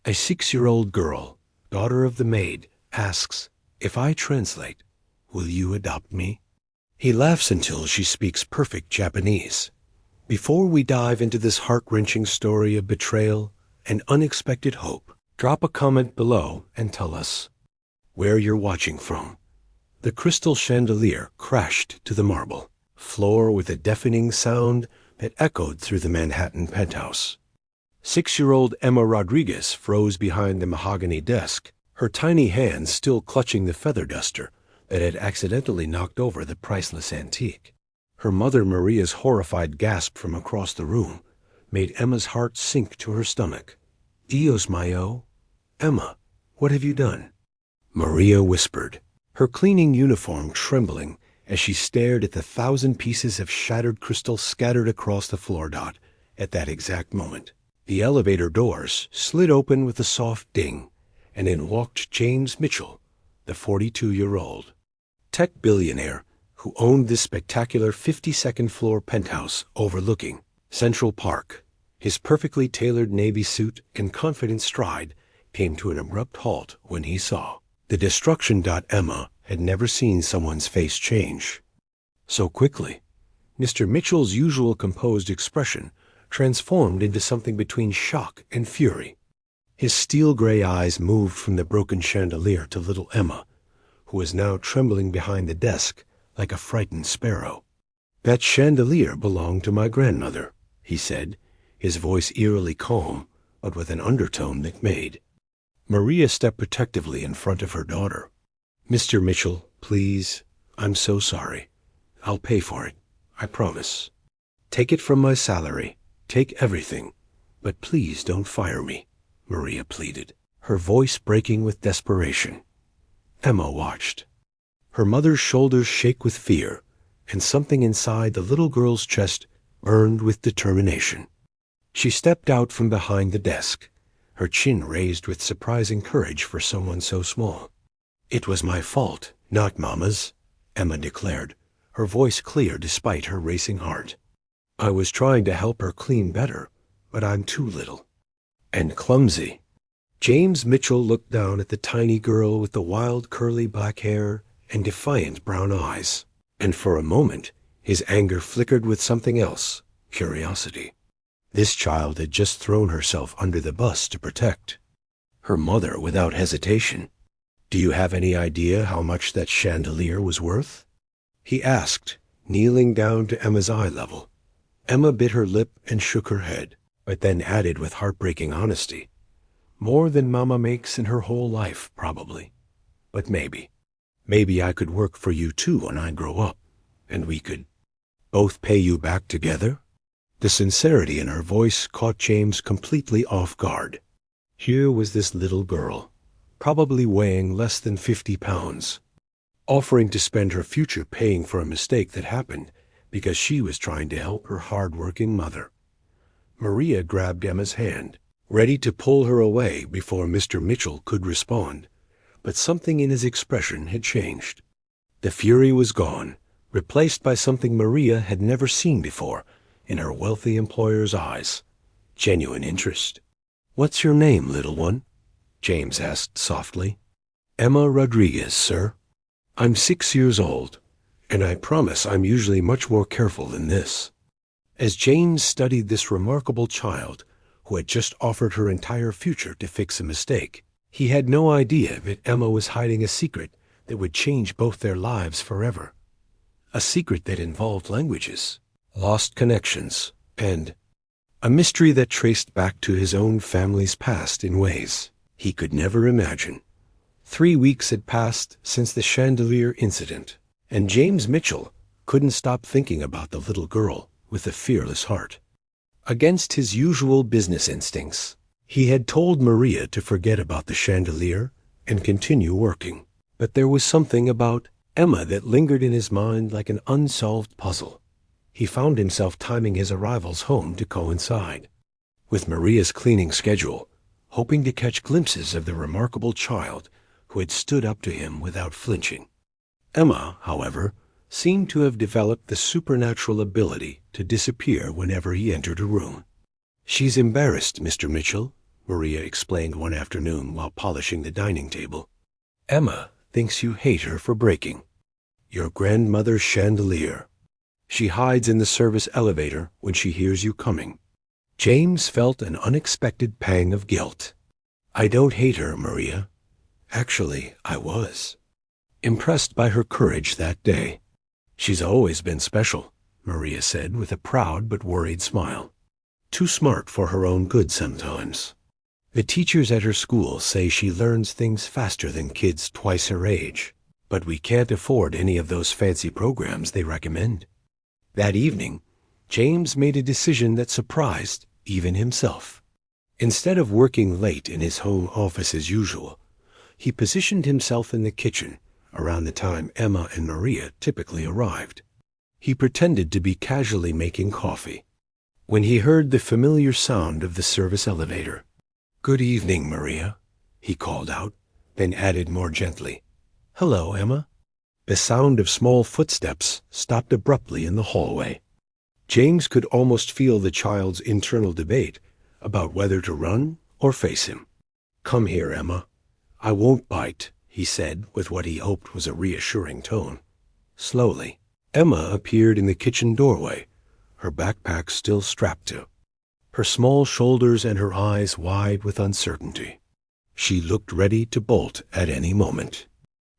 A 6-year-old girl, daughter of the maid, asks, "If I translate, will you adopt me?" He laughs until she speaks perfect Japanese. Before we dive into this heart-wrenching story of betrayal and unexpected hope, drop a comment below and tell us where you're watching from. The crystal chandelier crashed to the marble floor with a deafening sound that echoed through the Manhattan penthouse. 6-year-old Emma Rodriguez froze behind the mahogany desk, her tiny hands still clutching the feather duster that had accidentally knocked over the priceless antique. Her mother Maria's horrified gasp from across the room made Emma's heart sink to her stomach. "Dios mío! Emma, what have you done?" Maria whispered, her cleaning uniform trembling as she stared at the 1,000 pieces of shattered crystal scattered across the floor dot at that exact moment. The elevator doors slid open with a soft ding, and in walked James Mitchell, the 42-year-old tech billionaire who owned this spectacular 52nd floor penthouse overlooking Central Park. His perfectly tailored navy suit and confident stride came to an abrupt halt when he saw the destruction. Emma had never seen someone's face change so quickly. Mr. Mitchell's usual composed expression transformed into something between shock and fury. His steel-gray eyes moved from the broken chandelier to little Emma, who was now trembling behind the desk like a frightened sparrow. "That chandelier belonged to my grandmother," he said, his voice eerily calm, but with an undertone that made. Maria stepped protectively in front of her daughter. "Mr. Mitchell, please, I'm so sorry. I'll pay for it, I promise. Take it from my salary, take everything, but please don't fire me," Maria pleaded, her voice breaking with desperation. Emma watched, her mother's shoulders shake with fear, and something inside the little girl's chest burned with determination. She stepped out from behind the desk, her chin raised with surprising courage for someone so small. "It was my fault, not Mama's," Emma declared, her voice clear despite her racing heart. "I was trying to help her clean better, but I'm too little and clumsy." James Mitchell looked down at the tiny girl with the wild curly black hair and defiant brown eyes, and for a moment his anger flickered with something else, curiosity. This child had just thrown herself under the bus to protect her mother without hesitation. "Do you have any idea how much that chandelier was worth?" he asked, kneeling down to Emma's eye level. Emma bit her lip and shook her head, but then added with heartbreaking honesty, "More than Mama makes in her whole life, probably. But maybe I could work for you too when I grow up, and we could both pay you back together." The sincerity in her voice caught James completely off guard. Here was this little girl, probably weighing less than 50 pounds, offering to spend her future paying for a mistake that happened because she was trying to help her hard-working mother. Maria grabbed Emma's hand, ready to pull her away before Mr. Mitchell could respond, but something in his expression had changed. The fury was gone, replaced by something Maria had never seen before in her wealthy employer's eyes: genuine interest. "What's your name, little one?" James asked softly. "Emma Rodriguez, sir. I'm 6 years old, and I promise I'm usually much more careful than this." As James studied this remarkable child, who had just offered her entire future to fix a mistake, he had no idea that Emma was hiding a secret that would change both their lives forever. A secret that involved languages, lost connections, and a mystery that traced back to his own family's past in ways he could never imagine. 3 weeks had passed since the chandelier incident, and James Mitchell couldn't stop thinking about the little girl with a fearless heart. Against his usual business instincts, he had told Maria to forget about the chandelier and continue working. But there was something about Emma that lingered in his mind like an unsolved puzzle. He found himself timing his arrivals home to coincide with Maria's cleaning schedule, hoping to catch glimpses of the remarkable child who had stood up to him without flinching. Emma, however, seemed to have developed the supernatural ability to disappear whenever he entered a room. "She's embarrassed, Mr. Mitchell," Maria explained one afternoon while polishing the dining table. Emma thinks you hate her for breaking your grandmother's chandelier. She hides in the service elevator when she hears you coming. James felt an unexpected pang of guilt. I don't hate her, Maria. Actually, I was impressed by her courage that day. She's always been special, Maria said with a proud but worried smile. Too smart for her own good sometimes. The teachers at her school say she learns things faster than kids twice her age, but we can't afford any of those fancy programs they recommend. That evening, James made a decision that surprised even himself. Instead of working late in his home office as usual, he positioned himself in the kitchen around the time Emma and Maria typically arrived. He pretended to be casually making coffee when he heard the familiar sound of the service elevator. "Good evening, Maria," he called out, then added more gently, "Hello, Emma." The sound of small footsteps stopped abruptly in the hallway. James could almost feel the child's internal debate about whether to run or face him. "Come here, Emma. I won't bite," he said with what he hoped was a reassuring tone. Slowly, Emma appeared in the kitchen doorway, her backpack still strapped to her small shoulders and her eyes wide with uncertainty. She looked ready to bolt at any moment.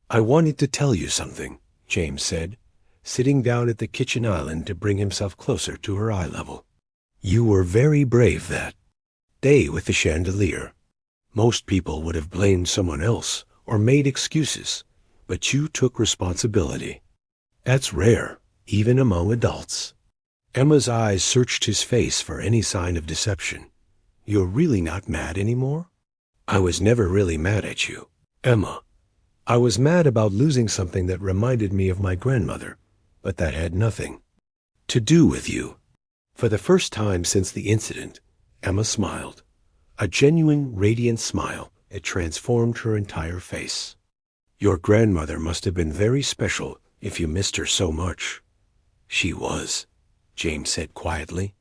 "I wanted to tell you something," James said, sitting down at the kitchen island to bring himself closer to her eye level. "You were very brave that day with the chandelier. Most people would have blamed someone else or made excuses, but you took responsibility. That's rare, even among adults." Emma's eyes searched his face for any sign of deception. "You're really not mad anymore?" "I was never really mad at you, Emma. I was mad about losing something that reminded me of my grandmother, but that had nothing to do with you." For the first time since the incident, Emma smiled. A genuine, radiant smile. It transformed her entire face. "Your grandmother must have been very special if you missed her so much." "She was," James said quietly.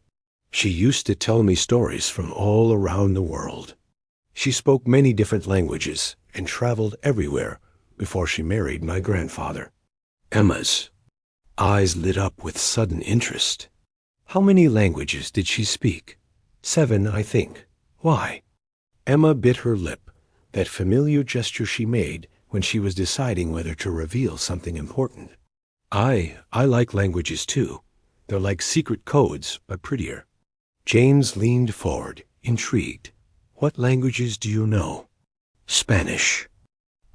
"She used to tell me stories from all around the world. She spoke many different languages and traveled everywhere before she married my grandfather." Emma's eyes lit up with sudden interest. "How many languages did she speak?" "7, I think. Why?" Emma bit her lip, that familiar gesture she made when she was deciding whether to reveal something important. I like languages too. They're like secret codes, but prettier." James leaned forward, intrigued. "What languages do you know?" "Spanish,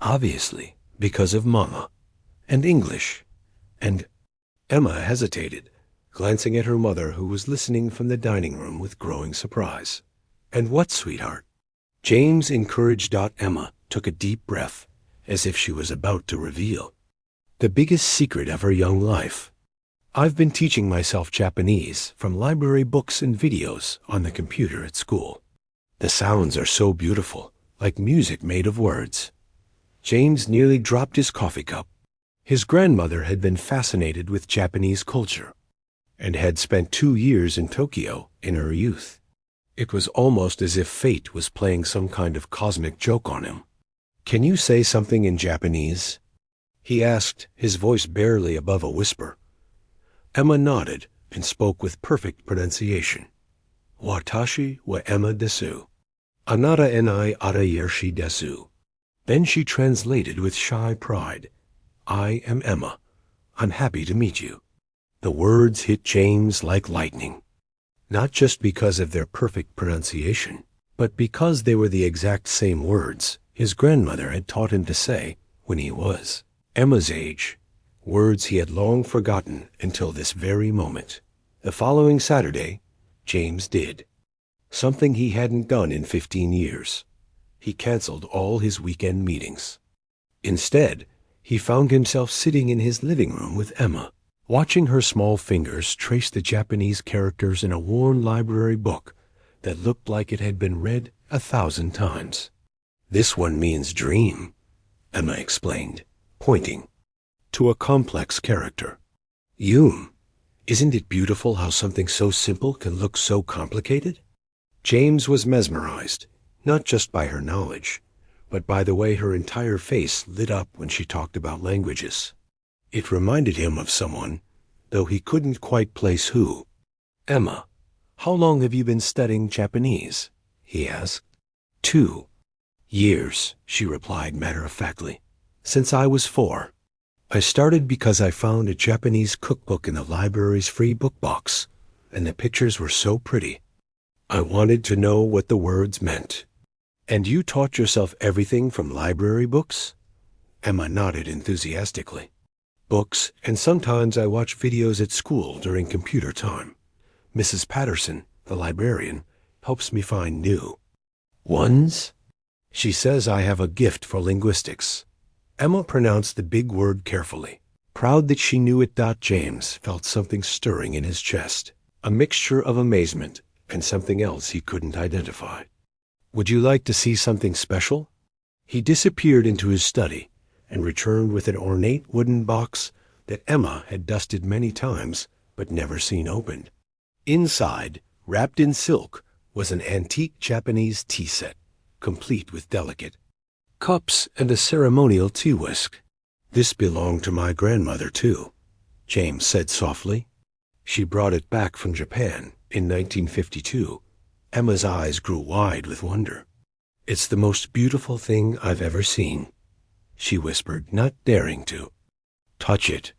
obviously, because of Mama, and English, and—" Emma hesitated, glancing at her mother who was listening from the dining room with growing surprise. "And what, sweetheart?" James encouraged. Emma took a deep breath, as if she was about to reveal the biggest secret of her young life. "I've been teaching myself Japanese from library books and videos on the computer at school. The sounds are so beautiful, like music made of words." James nearly dropped his coffee cup. His grandmother had been fascinated with Japanese culture and had spent 2 years in Tokyo in her youth. It was almost as if fate was playing some kind of cosmic joke on him. "Can you say something in Japanese?" he asked, his voice barely above a whisper. Emma nodded and spoke with perfect pronunciation. "Watashi wa Emma desu. Anata enai arayershi desu." Then she translated with shy pride. "I am Emma. I'm happy to meet you." The words hit James like lightning, not just because of their perfect pronunciation, but because they were the exact same words his grandmother had taught him to say when he was Emma's age, words he had long forgotten until this very moment. The following Saturday, James did something he hadn't done in 15 years. He canceled all his weekend meetings. Instead, he found himself sitting in his living room with Emma, watching her small fingers trace the Japanese characters in a worn library book that looked like it had been read 1,000 times. "This one means dream," Emma explained, pointing to a complex character. Isn't it beautiful how something so simple can look so complicated?" James was mesmerized, not just by her knowledge, but by the way her entire face lit up when she talked about languages. It reminded him of someone, though he couldn't quite place who. "Emma, how long have you been studying Japanese?" he asked. 2 years, she replied matter-of-factly. "Since I was 4. I started because I found a Japanese cookbook in the library's free book box, and the pictures were so pretty. I wanted to know what the words meant." "And you taught yourself everything from library books?" Emma nodded enthusiastically. "Books, and sometimes I watch videos at school during computer time. Mrs. Patterson, the librarian, helps me find new ones. She says I have a gift for linguistics." Emma pronounced the big word carefully, proud that she knew it. James felt something stirring in his chest, a mixture of amazement and something else he couldn't identify. "Would you like to see something special?" He disappeared into his study and returned with an ornate wooden box that Emma had dusted many times but never seen opened. Inside, wrapped in silk, was an antique Japanese tea set, complete with delicate cups and a ceremonial tea whisk. "This belonged to my grandmother, too," James said softly. "She brought it back from Japan in 1952. Emma's eyes grew wide with wonder. "It's the most beautiful thing I've ever seen," she whispered, not daring to touch it.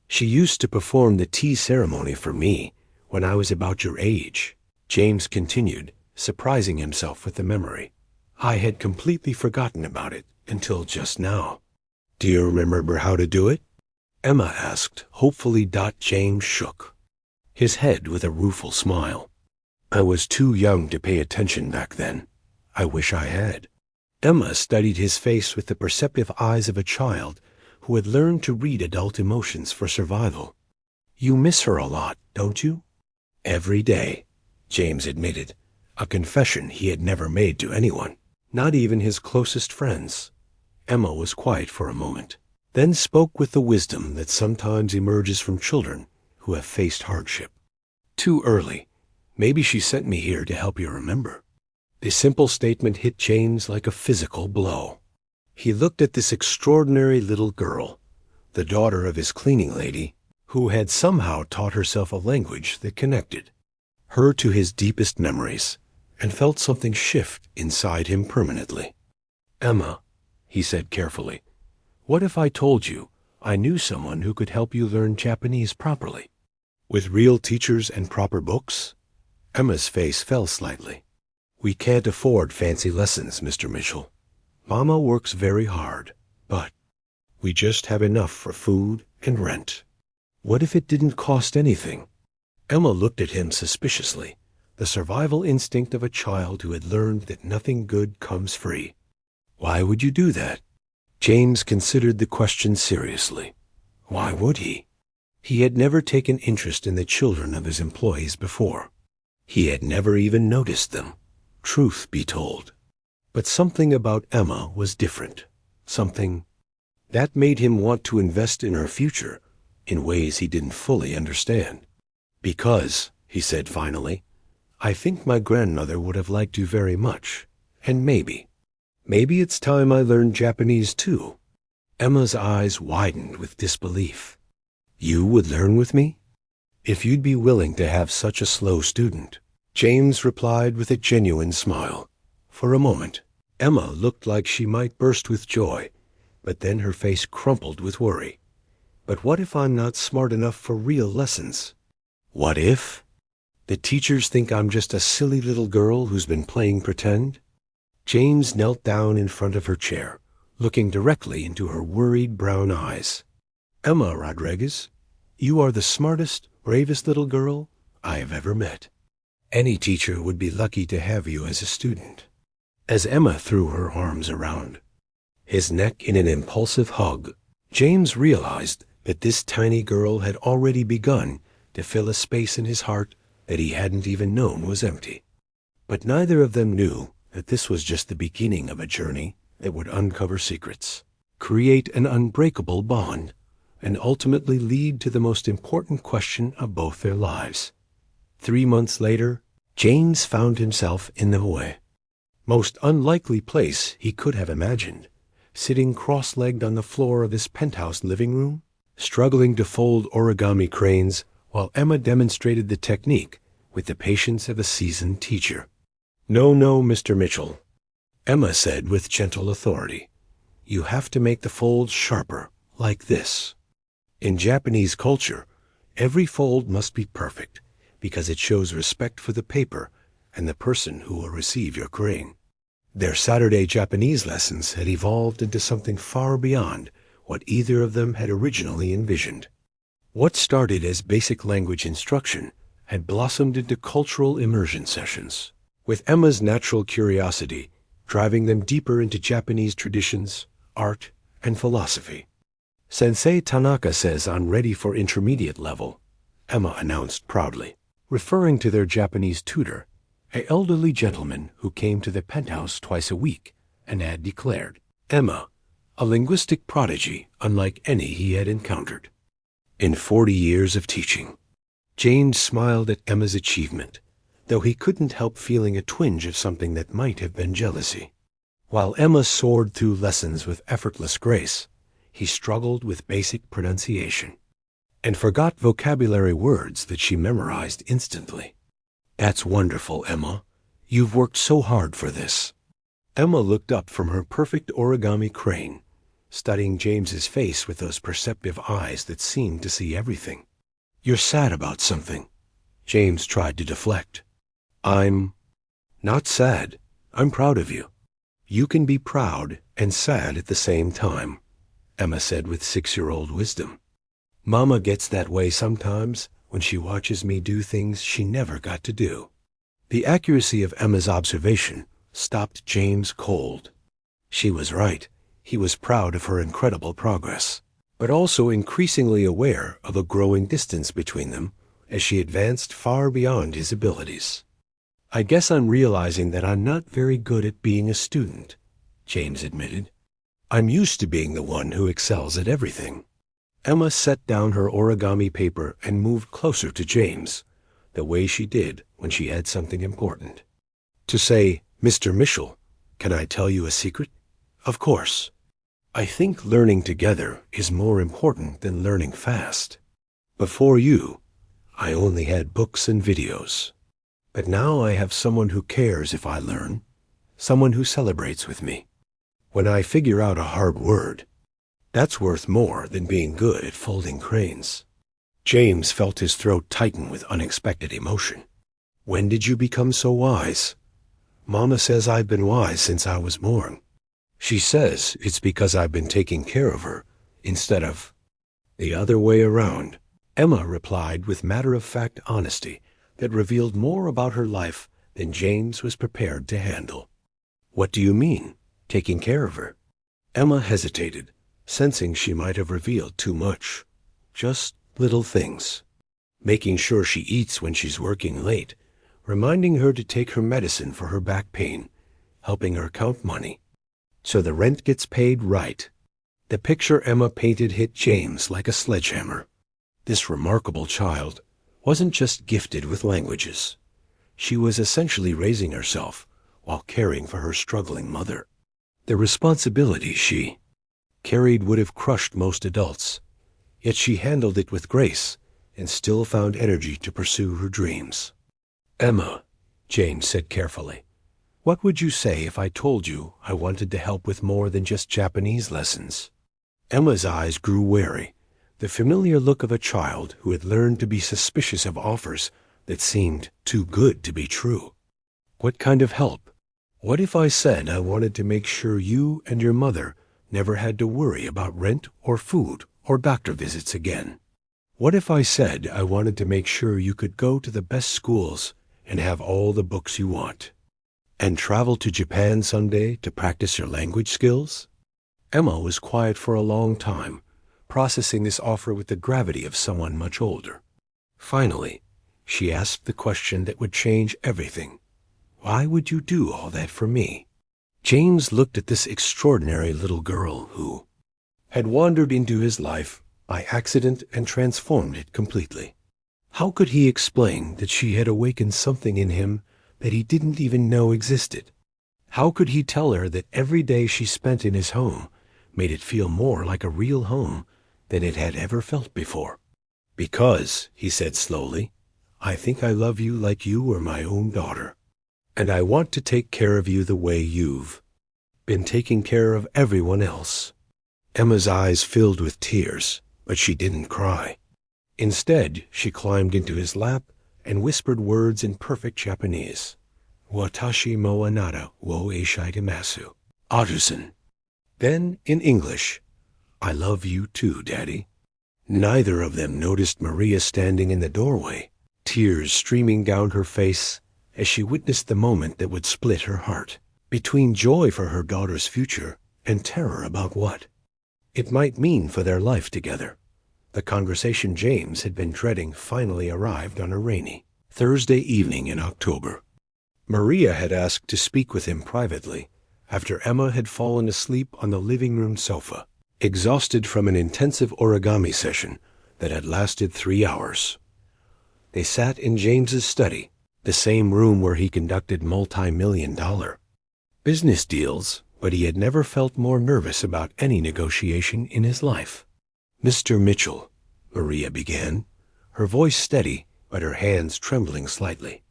"She used to perform the tea ceremony for me when I was about your age," James continued, surprising himself with the memory. "I had completely forgotten about it until just now." "Do you remember how to do it?" Emma asked, hopefully. James shook his head with a rueful smile. "I was too young to pay attention back then. I wish I had." Emma studied his face with the perceptive eyes of a child who had learned to read adult emotions for survival. "You miss her a lot, don't you?" "Every day," James admitted, a confession he had never made to anyone, not even his closest friends. Emma was quiet for a moment, then spoke with the wisdom that sometimes emerges from children who have faced hardship. "Too early. Maybe she sent me here to help you remember." The simple statement hit James like a physical blow. He looked at this extraordinary little girl, the daughter of his cleaning lady, who had somehow taught herself a language that connected her to his deepest memories, and felt something shift inside him permanently. "Emma," he said carefully, "what if I told you I knew someone who could help you learn Japanese properly? With real teachers and proper books?" Emma's face fell slightly. "We can't afford fancy lessons, Mr. Mitchell. Mama works very hard, but we just have enough for food and rent." "What if it didn't cost anything?" Emma looked at him suspiciously, the survival instinct of a child who had learned that nothing good comes free. "Why would you do that?" James considered the question seriously. Why would he? He had never taken interest in the children of his employees before. He had never even noticed them, truth be told. But something about Emma was different, something that made him want to invest in her future in ways he didn't fully understand. "Because," he said finally, "I think my grandmother would have liked you very much, and maybe it's time I learned Japanese too." Emma's eyes widened with disbelief. "You would learn with me?" "If you'd be willing to have such a slow student," James replied with a genuine smile. For a moment, Emma looked like she might burst with joy, but then her face crumpled with worry. "But what if I'm not smart enough for real lessons? What if the teachers think I'm just a silly little girl who's been playing pretend?" James knelt down in front of her chair, looking directly into her worried brown eyes. "Emma Rodriguez, you are the smartest, bravest little girl I have ever met. Any teacher would be lucky to have you as a student." As Emma threw her arms around his neck in an impulsive hug, James realized that this tiny girl had already begun to fill a space in his heart that he hadn't even known was empty. But neither of them knew that this was just the beginning of a journey that would uncover secrets, create an unbreakable bond, and ultimately lead to the most important question of both their lives. 3 months later, James found himself in the Hawaii. Most unlikely place he could have imagined, sitting cross-legged on the floor of his penthouse living room, struggling to fold origami cranes while Emma demonstrated the technique with the patience of a seasoned teacher. "No, no, Mr. Mitchell," Emma said with gentle authority. "You have to make the folds sharper, like this." In Japanese culture, every fold must be perfect because it shows respect for the paper and the person who will receive your crane. Their Saturday Japanese lessons had evolved into something far beyond what either of them had originally envisioned. What started as basic language instruction had blossomed into cultural immersion sessions, with Emma's natural curiosity driving them deeper into Japanese traditions, art, and philosophy. "Sensei Tanaka says I'm ready for intermediate level," Emma announced proudly, referring to their Japanese tutor, an elderly gentleman who came to the penthouse twice a week and had declared Emma a linguistic prodigy unlike any he had encountered. In 40 years of teaching, James smiled at Emma's achievement, though he couldn't help feeling a twinge of something that might have been jealousy. While Emma soared through lessons with effortless grace, he struggled with basic pronunciation and forgot vocabulary words that she memorized instantly. "That's wonderful, Emma. You've worked so hard for this." Emma looked up from her perfect origami crane, studying James's face with those perceptive eyes that seemed to see everything. "You're sad about something." James tried to deflect. "I'm not sad. I'm proud of you." "You can be proud and sad at the same time," Emma said with 6-year-old wisdom. "Mama gets that way sometimes when she watches me do things she never got to do." The accuracy of Emma's observation stopped James cold. She was right. He was proud of her incredible progress, but also increasingly aware of a growing distance between them as she advanced far beyond his abilities. "I guess I'm realizing that I'm not very good at being a student," James admitted. "I'm used to being the one who excels at everything." Emma set down her origami paper and moved closer to James, the way she did when she had something important to say. "Mr. Mitchell, can I tell you a secret?" "Of course." "I think learning together is more important than learning fast. Before you, I only had books and videos. But now I have someone who cares if I learn, someone who celebrates with me. When I figure out a hard word, that's worth more than being good at folding cranes." James felt his throat tighten with unexpected emotion. "When did you become so wise?" "Mama says I've been wise since I was born. She says it's because I've been taking care of her instead of the other way around," Emma replied with matter-of-fact honesty that revealed more about her life than James was prepared to handle. "What do you mean, taking care of her?" Emma hesitated, sensing she might have revealed too much. "Just little things. Making sure she eats when she's working late, reminding her to take her medicine for her back pain, helping her count money so the rent gets paid right." The picture Emma painted hit James like a sledgehammer. This remarkable child wasn't just gifted with languages. She was essentially raising herself while caring for her struggling mother. The responsibility she carried would have crushed most adults, yet she handled it with grace and still found energy to pursue her dreams. "Emma," James said carefully, "what would you say if I told you I wanted to help with more than just Japanese lessons?" Emma's eyes grew wary, the familiar look of a child who had learned to be suspicious of offers that seemed too good to be true. "What kind of help? What if I said I wanted to make sure you and your mother never had to worry about rent or food or doctor visits again? What if I said I wanted to make sure you could go to the best schools and have all the books you want, and travel to Japan someday to practice your language skills?" Emma was quiet for a long time, processing this offer with the gravity of someone much older. Finally, she asked the question that would change everything. "Why would you do all that for me?" James looked at this extraordinary little girl who had wandered into his life by accident and transformed it completely. How could he explain that she had awakened something in him that he didn't even know existed? How could he tell her that every day she spent in his home made it feel more like a real home than it had ever felt before? Because, he said slowly, I think I love you like you were my own daughter. And I want to take care of you the way you've been taking care of everyone else. Emma's eyes filled with tears, but she didn't cry. Instead, she climbed into his lap and whispered words in perfect Japanese. Watashi mo anata wo eishitemasu. Arusan. Then, in English, I love you too, Daddy. Neither of them noticed Maria standing in the doorway, tears streaming down her face as she witnessed the moment that would split her heart, between joy for her daughter's future and terror about what it might mean for their life together. The conversation James had been dreading finally arrived on a rainy Thursday evening in October. Maria had asked to speak with him privately after Emma had fallen asleep on the living room sofa, exhausted from an intensive origami session that had lasted 3 hours. They sat in James's study, the same room where he conducted multi-million-dollar business deals, but he had never felt more nervous about any negotiation in his life. Mr. Mitchell, Maria began, her voice steady but her hands trembling slightly.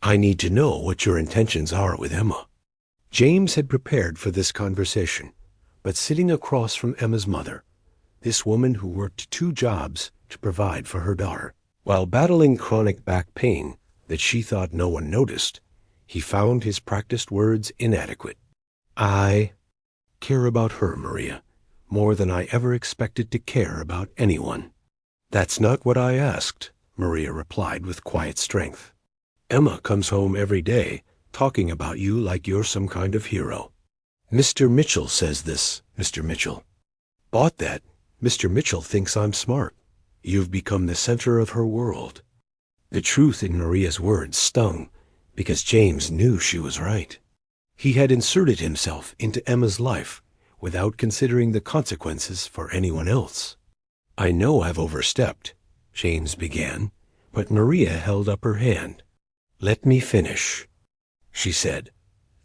I need to know what your intentions are with Emma. James had prepared for this conversation, but sitting across from Emma's mother, this woman who worked 2 jobs to provide for her daughter, while battling chronic back pain that she thought no one noticed, he found his practiced words inadequate. I care about her, Maria, more than I ever expected to care about anyone. That's not what I asked, Maria replied with quiet strength. Emma comes home every day talking about you like you're some kind of hero. Mr. Mitchell says this, Mr. Mitchell. Bought that. Mr. Mitchell thinks I'm smart. You've become the center of her world. The truth in Maria's words stung, because James knew she was right. He had inserted himself into Emma's life without considering the consequences for anyone else. I know I've overstepped, James began, but Maria held up her hand. Let me finish, she said.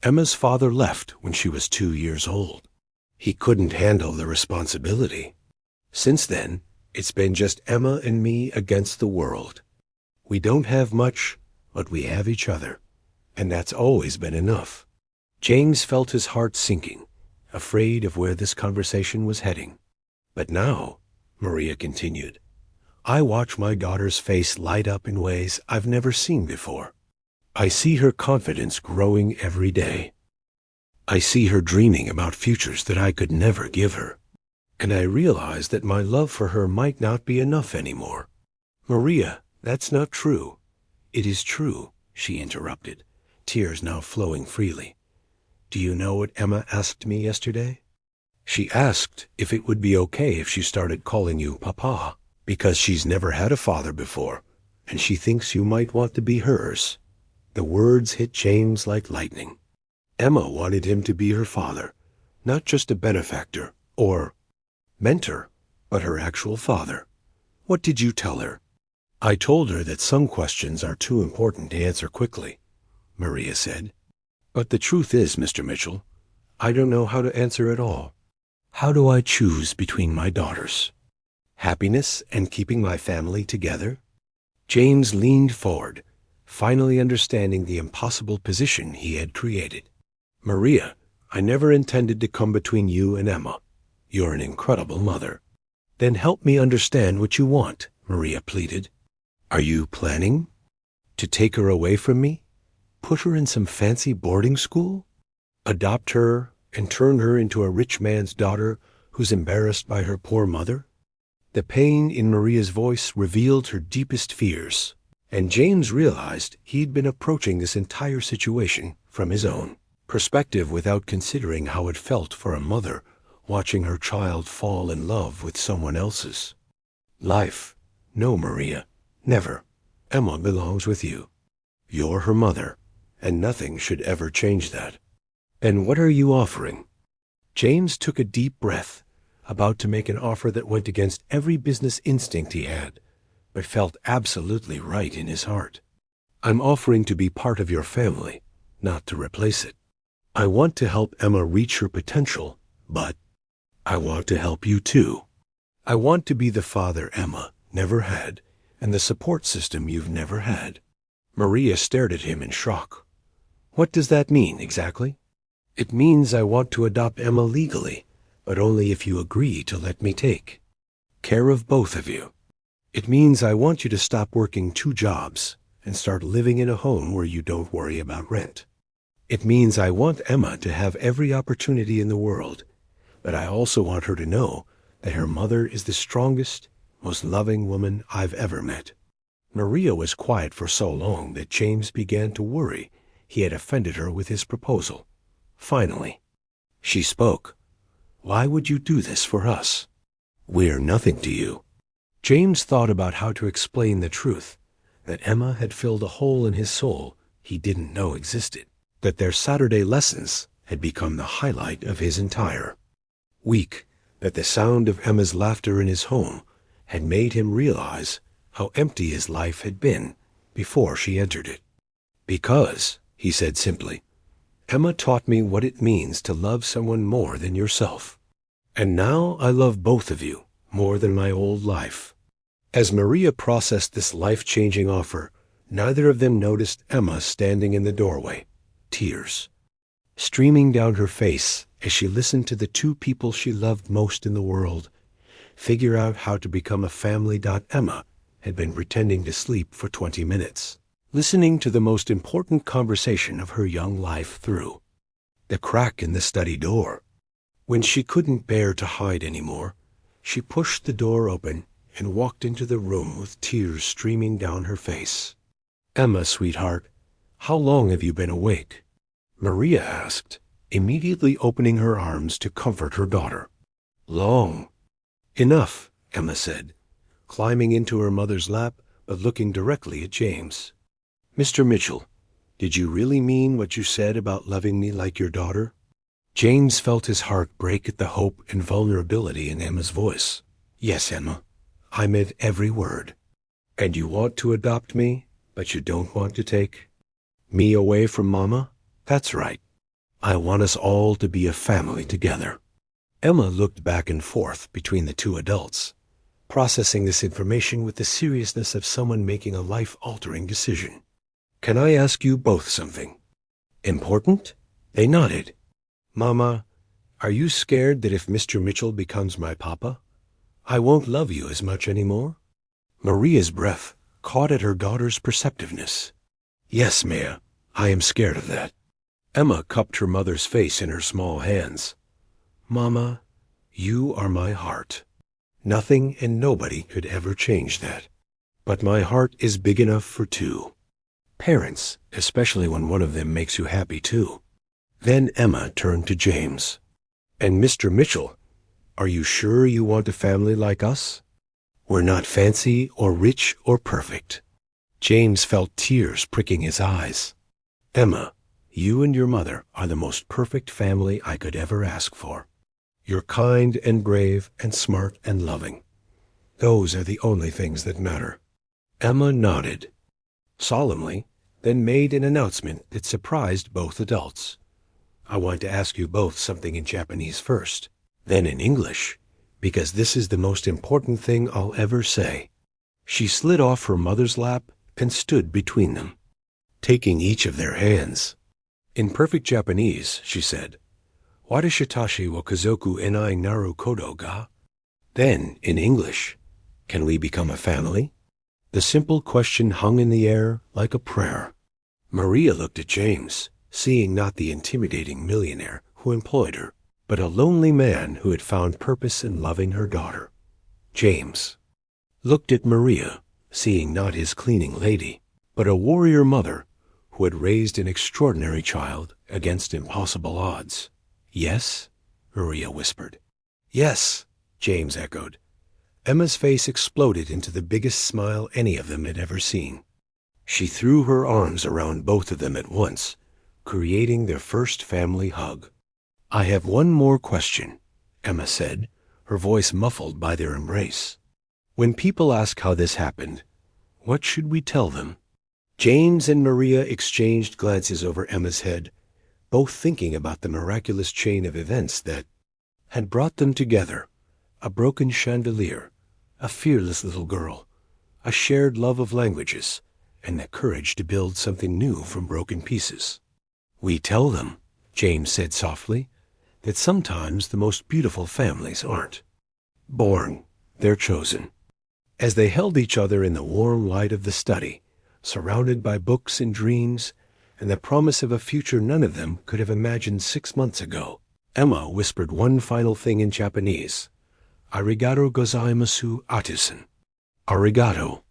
Emma's father left when she was 2 years old. He couldn't handle the responsibility. Since then, it's been just Emma and me against the world. We don't have much, but we have each other, and that's always been enough. James felt his heart sinking, afraid of where this conversation was heading. But now, Maria continued, I watch my daughter's face light up in ways I've never seen before. I see her confidence growing every day. I see her dreaming about futures that I could never give her. And I realize that my love for her might not be enough anymore. Maria, that's not true. It is true, she interrupted, tears now flowing freely. Do you know what Emma asked me yesterday? She asked if it would be okay if she started calling you Papa, because she's never had a father before, and she thinks you might want to be hers. The words hit James like lightning. Emma wanted him to be her father, not just a benefactor or mentor, but her actual father. What did you tell her? I told her that some questions are too important to answer quickly, Maria said. But the truth is, Mr. Mitchell, I don't know how to answer at all. How do I choose between my daughters? Happiness and keeping my family together? James leaned forward, finally understanding the impossible position he had created. Maria, I never intended to come between you and Emma. You're an incredible mother. Then help me understand what you want, Maria pleaded. Are you planning to take her away from me? Put her in some fancy boarding school? Adopt her and turn her into a rich man's daughter who's embarrassed by her poor mother? The pain in Maria's voice revealed her deepest fears, and James realized he'd been approaching this entire situation from his own perspective without considering how it felt for a mother watching her child fall in love with someone else's. Life. No, Maria. Never. Emma belongs with you. You're her mother, and nothing should ever change that. And what are you offering? James took a deep breath, about to make an offer that went against every business instinct he had, but felt absolutely right in his heart. I'm offering to be part of your family, not to replace it. I want to help Emma reach her potential, but I want to help you too. I want to be the father Emma never had and the support system you've never had. Maria stared at him in shock. What does that mean exactly? It means I want to adopt Emma legally, but only if you agree to let me take care of both of you. It means I want you to stop working 2 jobs and start living in a home where you don't worry about rent. It means I want Emma to have every opportunity in the world, but I also want her to know that her mother is the strongest, most loving woman I've ever met. Maria was quiet for so long that James began to worry he had offended her with his proposal. Finally, she spoke. Why would you do this for us? We're nothing to you. James thought about how to explain the truth, that Emma had filled a hole in his soul he didn't know existed, that their Saturday lessons had become the highlight of his entire week, that the sound of Emma's laughter in his home had made him realize how empty his life had been before she entered it. Because, he said simply, Emma taught me what it means to love someone more than yourself. And now I love both of you more than my old life. As Maria processed this life-changing offer, neither of them noticed Emma standing in the doorway, tears streaming down her face as she listened to the 2 people she loved most in the world figure out how to become a family. Emma had been pretending to sleep for 20 minutes, listening to the most important conversation of her young life through the crack in the study door. When she couldn't bear to hide anymore, she pushed the door open and walked into the room with tears streaming down her face. Emma, sweetheart, how long have you been awake? Maria asked, immediately opening her arms to comfort her daughter. Long. Enough, Emma said, climbing into her mother's lap but looking directly at James. Mr. Mitchell, did you really mean what you said about loving me like your daughter? James felt his heart break at the hope and vulnerability in Emma's voice. Yes, Emma, I meant every word. And you want to adopt me, but you don't want to take me away from Mama? That's right. I want us all to be a family together. Emma looked back and forth between the 2 adults, processing this information with the seriousness of someone making a life-altering decision. Can I ask you both something? Important? They nodded. Mama, are you scared that if Mr. Mitchell becomes my papa, I won't love you as much anymore? Maria's breath caught at her daughter's perceptiveness. Yes, Maya, I am scared of that. Emma cupped her mother's face in her small hands. Mama, you are my heart. Nothing and nobody could ever change that. But my heart is big enough for 2 parents, especially when one of them makes you happy too. Then Emma turned to James. And Mr. Mitchell, are you sure you want a family like us? We're not fancy or rich or perfect. James felt tears pricking his eyes. Emma, you and your mother are the most perfect family I could ever ask for. You're kind and brave and smart and loving. Those are the only things that matter. Emma nodded solemnly, then made an announcement that surprised both adults. I want to ask you both something in Japanese first, then in English, because this is the most important thing I'll ever say. She slid off her mother's lap and stood between them, taking each of their hands. In perfect Japanese, she said, Warashitashi wo kazoku enai naru kodo ga? Then, in English, can we become a family? The simple question hung in the air like a prayer. Maria looked at James, seeing not the intimidating millionaire who employed her, but a lonely man who had found purpose in loving her daughter. James looked at Maria, seeing not his cleaning lady, but a warrior mother who had raised an extraordinary child against impossible odds. Yes? Maria whispered. Yes, James echoed. Emma's face exploded into the biggest smile any of them had ever seen. She threw her arms around both of them at once, creating their first family hug. I have one more question, Emma said, her voice muffled by their embrace. When people ask how this happened, what should we tell them? James and Maria exchanged glances over Emma's head, both thinking about the miraculous chain of events that had brought them together: a broken chandelier, a fearless little girl, a shared love of languages, and the courage to build something new from broken pieces. "We tell them," James said softly, "that sometimes the most beautiful families aren't born, they're chosen." As they held each other in the warm light of the study, surrounded by books and dreams, and the promise of a future none of them could have imagined 6 months ago, Emma whispered one final thing in Japanese: "Arigato gozaimasu, Atusan. Arigato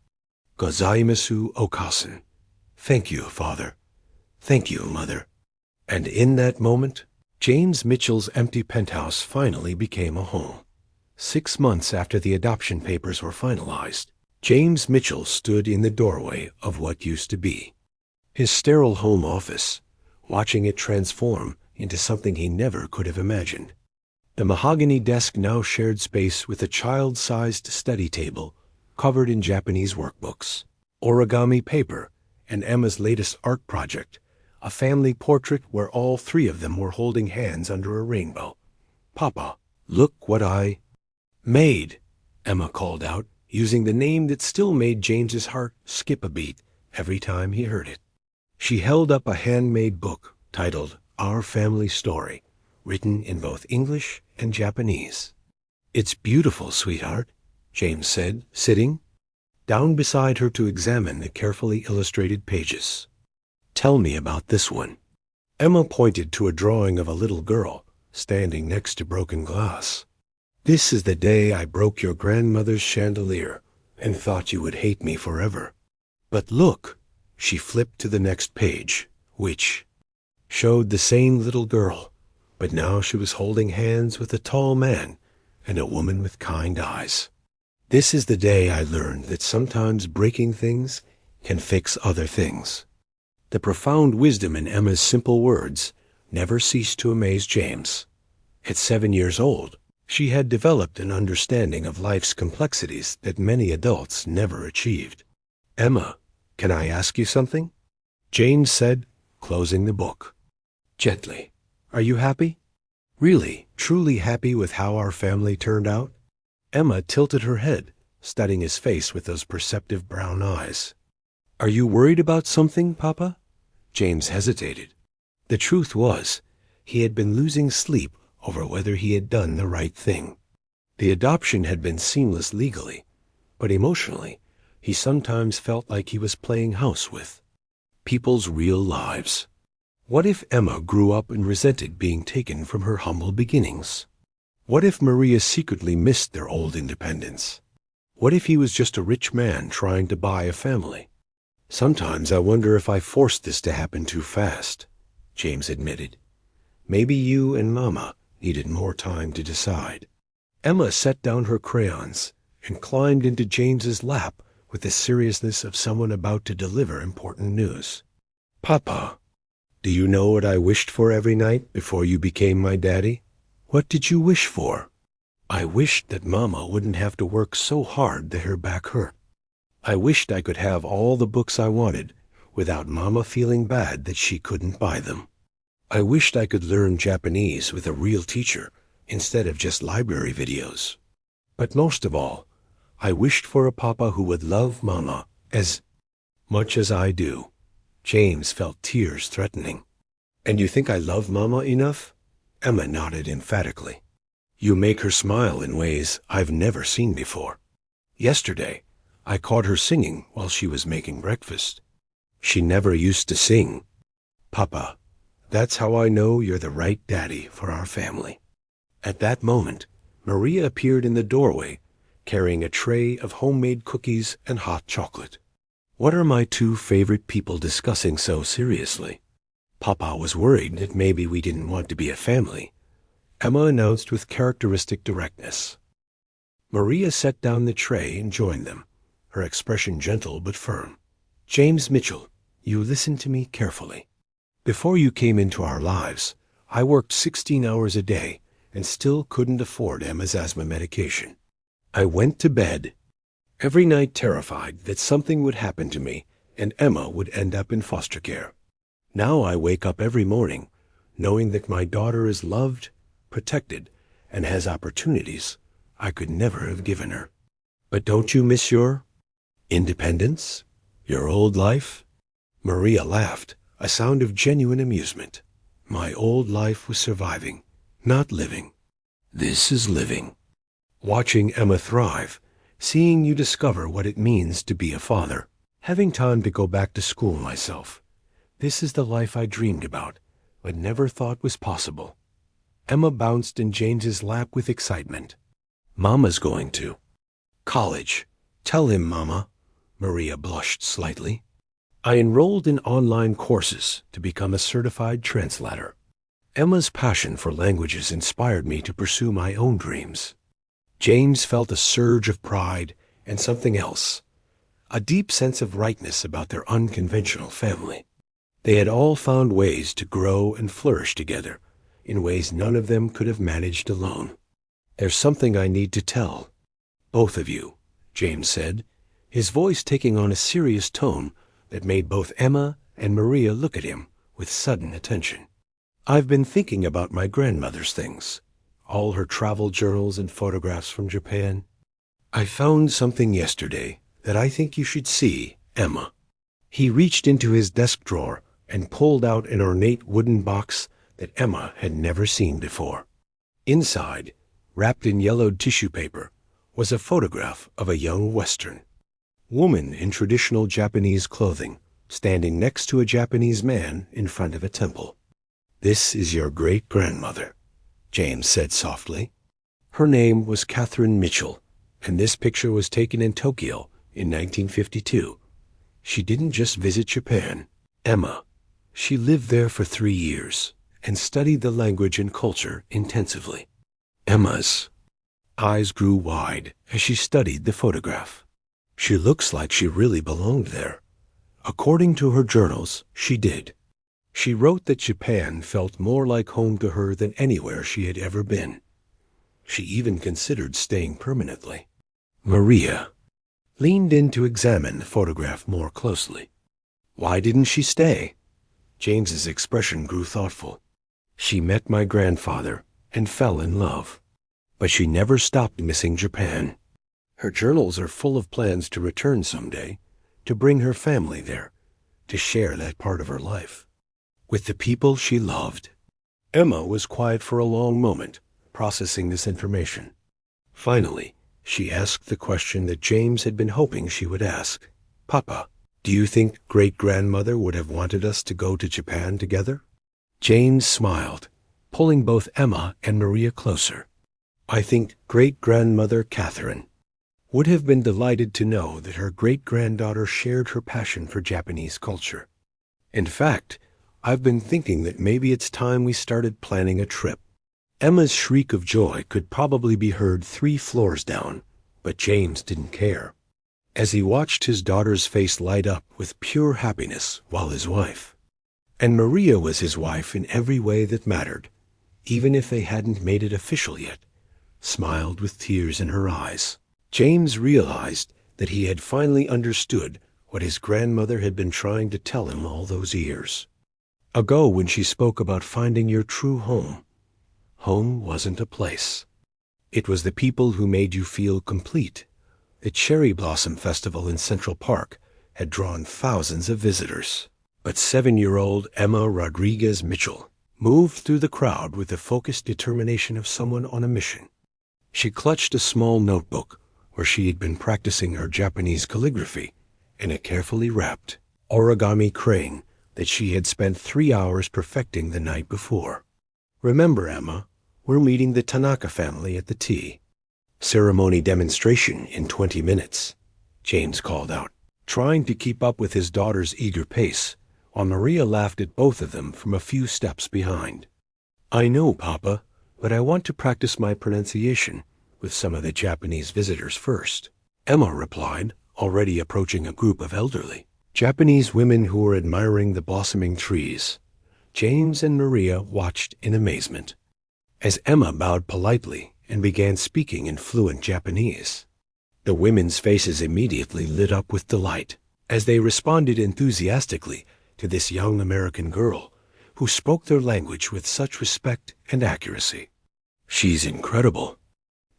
gozaimasu, Okasan." Thank you, Father. Thank you, Mother. And in that moment, James Mitchell's empty penthouse finally became a home. 6 months after the adoption papers were finalized, James Mitchell stood in the doorway of what used to be his sterile home office, watching it transform into something he never could have imagined. The mahogany desk now shared space with a child-sized study table covered in Japanese workbooks, origami paper, and Emma's latest art project, a family portrait where all three of them were holding hands under a rainbow. "Papa, look what I made," Emma called out, using the name that still made James's heart skip a beat every time he heard it. She held up a handmade book titled Our Family Story, written in both English and Japanese. "It's beautiful, sweetheart," James said, sitting down beside her to examine the carefully illustrated pages. "Tell me about this one." Emma pointed to a drawing of a little girl standing next to broken glass. "This is the day I broke your grandmother's chandelier and thought you would hate me forever. But look," she flipped to the next page, which showed the same little girl, but now she was holding hands with a tall man and a woman with kind eyes. "This is the day I learned that sometimes breaking things can fix other things." The profound wisdom in Emma's simple words never ceased to amaze James. At 7 years old, she had developed an understanding of life's complexities that many adults never achieved. "Emma, can I ask you something?" James said, closing the book gently. "Are you happy? Really, truly happy with how our family turned out?" Emma tilted her head, studying his face with those perceptive brown eyes. "Are you worried about something, Papa?" James hesitated. The truth was, he had been losing sleep over whether he had done the right thing. The adoption had been seamless legally, but emotionally, he sometimes felt like he was playing house with people's real lives. What if Emma grew up and resented being taken from her humble beginnings? What if Maria secretly missed their old independence? What if he was just a rich man trying to buy a family? "Sometimes I wonder if I forced this to happen too fast," James admitted. "Maybe you and Mama needed more time to decide." Emma set down her crayons and climbed into James's lap with the seriousness of someone about to deliver important news. "Papa, do you know what I wished for every night before you became my daddy?" "What did you wish for?" "I wished that Mama wouldn't have to work so hard that her back hurt. I wished I could have all the books I wanted without Mama feeling bad that she couldn't buy them. I wished I could learn Japanese with a real teacher instead of just library videos. But most of all, I wished for a papa who would love Mama as much as I do." James felt tears threatening. "And you think I love Mama enough?" Emma nodded emphatically. "You make her smile in ways I've never seen before. Yesterday, I caught her singing while she was making breakfast. She never used to sing. Papa, that's how I know you're the right daddy for our family." At that moment, Maria appeared in the doorway, carrying a tray of homemade cookies and hot chocolate. "What are my two favorite people discussing so seriously?" "Papa was worried that maybe we didn't want to be a family," Emma announced with characteristic directness. Maria set down the tray and joined them, her expression gentle but firm. "James Mitchell, you listen to me carefully. Before you came into our lives, I worked 16 hours a day and still couldn't afford Emma's asthma medication. I went to bed every night terrified that something would happen to me and Emma would end up in foster care. Now I wake up every morning knowing that my daughter is loved, protected, and has opportunities I could never have given her. But don't you miss your independence? Your old life? Maria laughed, a sound of genuine amusement. My old life was surviving, not living. This is living. Watching Emma thrive, seeing you discover what it means to be a father, having time to go back to school myself. This is the life I dreamed about, but never thought was possible. Emma bounced in James's lap with excitement. Mama's going to college. Tell him, Mama. Maria blushed slightly. I enrolled in online courses to become a certified translator. Emma's passion for languages inspired me to pursue my own dreams. James felt a surge of pride and something else, a deep sense of rightness about their unconventional family. They had all found ways to grow and flourish together, in ways none of them could have managed alone. There's something I need to tell both of you, James said, his voice taking on a serious tone that made both Emma and Maria look at him with sudden attention. I've been thinking about my grandmother's things, all her travel journals and photographs from Japan. I found something yesterday that I think you should see, Emma. He reached into his desk drawer and pulled out an ornate wooden box that Emma had never seen before. Inside, wrapped in yellowed tissue paper, was a photograph of a young Western woman in traditional Japanese clothing, standing next to a Japanese man in front of a temple. This is your great-grandmother, James said softly. Her name was Catherine Mitchell, and this picture was taken in Tokyo in 1952. She didn't just visit Japan, Emma. She lived there for 3 years and studied the language and culture intensively. Emma's eyes grew wide as she studied the photograph. She looks like she really belonged there. According to her journals, she did. She wrote that Japan felt more like home to her than anywhere she had ever been. She even considered staying permanently. Maria leaned in to examine the photograph more closely. Why didn't she stay? James's expression grew thoughtful. She met my grandfather and fell in love, but she never stopped missing Japan. Her journals are full of plans to return someday, to bring her family there, to share that part of her life with the people she loved. Emma was quiet for a long moment, processing this information. Finally, she asked the question that James had been hoping she would ask. Papa, do you think great-grandmother would have wanted us to go to Japan together? James smiled, pulling both Emma and Maria closer. I think great-grandmother Catherine would have been delighted to know that her great-granddaughter shared her passion for Japanese culture. In fact, I've been thinking that maybe it's time we started planning a trip. Emma's shriek of joy could probably be heard 3 floors down, but James didn't care, as he watched his daughter's face light up with pure happiness while his wife, and Maria was his wife in every way that mattered, even if they hadn't made it official yet, smiled with tears in her eyes. James realized that he had finally understood what his grandmother had been trying to tell him all those years ago when she spoke about finding your true home. Home wasn't a place. It was the people who made you feel complete. The Cherry Blossom Festival in Central Park had drawn thousands of visitors, but 7-year-old Emma Rodriguez Mitchell moved through the crowd with the focused determination of someone on a mission. She clutched a small notebook where she had been practicing her Japanese calligraphy and a carefully wrapped origami crane that she had spent 3 hours perfecting the night before. Remember, Emma, we're meeting the Tanaka family at the tea ceremony demonstration in 20 minutes, James called out, trying to keep up with his daughter's eager pace, while Maria laughed at both of them from a few steps behind. I know, Papa, but I want to practice my pronunciation with some of the Japanese visitors first, Emma replied, already approaching a group of elderly Japanese women who were admiring the blossoming trees. James and Maria watched in amazement as Emma bowed politely and began speaking in fluent Japanese. The women's faces immediately lit up with delight as they responded enthusiastically to this young American girl who spoke their language with such respect and accuracy. "She's incredible,"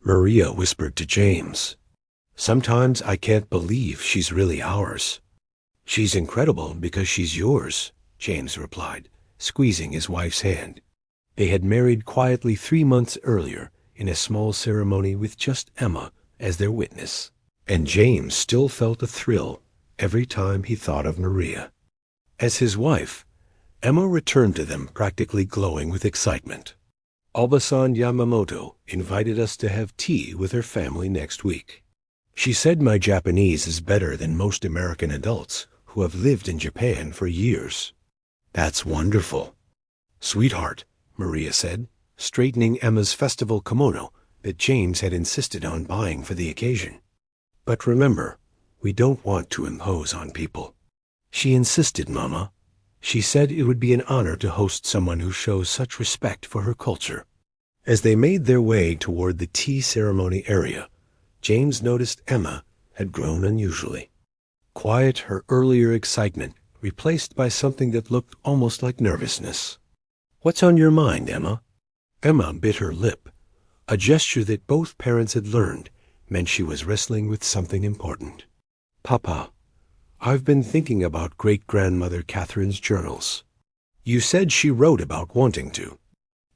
Maria whispered to James. "Sometimes I can't believe she's really ours." "She's incredible because she's yours," James replied, squeezing his wife's hand. They had married quietly 3 months earlier in a small ceremony with just Emma as their witness, and James still felt a thrill every time he thought of Maria. As his wife, Emma returned to them practically glowing with excitement. "Obasan Yamamoto invited us to have tea with her family next week. She said my Japanese is better than most American adults who have lived in Japan for years." "That's wonderful." "Sweetheart," Maria said, straightening Emma's festival kimono that James had insisted on buying for the occasion. "But remember, we don't want to impose on people." "She insisted, Mama. She said it would be an honor to host someone who shows such respect for her culture." As they made their way toward the tea ceremony area, James noticed Emma had grown unusually. Quiet, her earlier excitement replaced by something that looked almost like nervousness. "What's on your mind, Emma?" Emma bit her lip, a gesture that both parents had learned meant she was wrestling with something important. "Papa, I've been thinking about great-grandmother Catherine's journals. You said she wrote about wanting to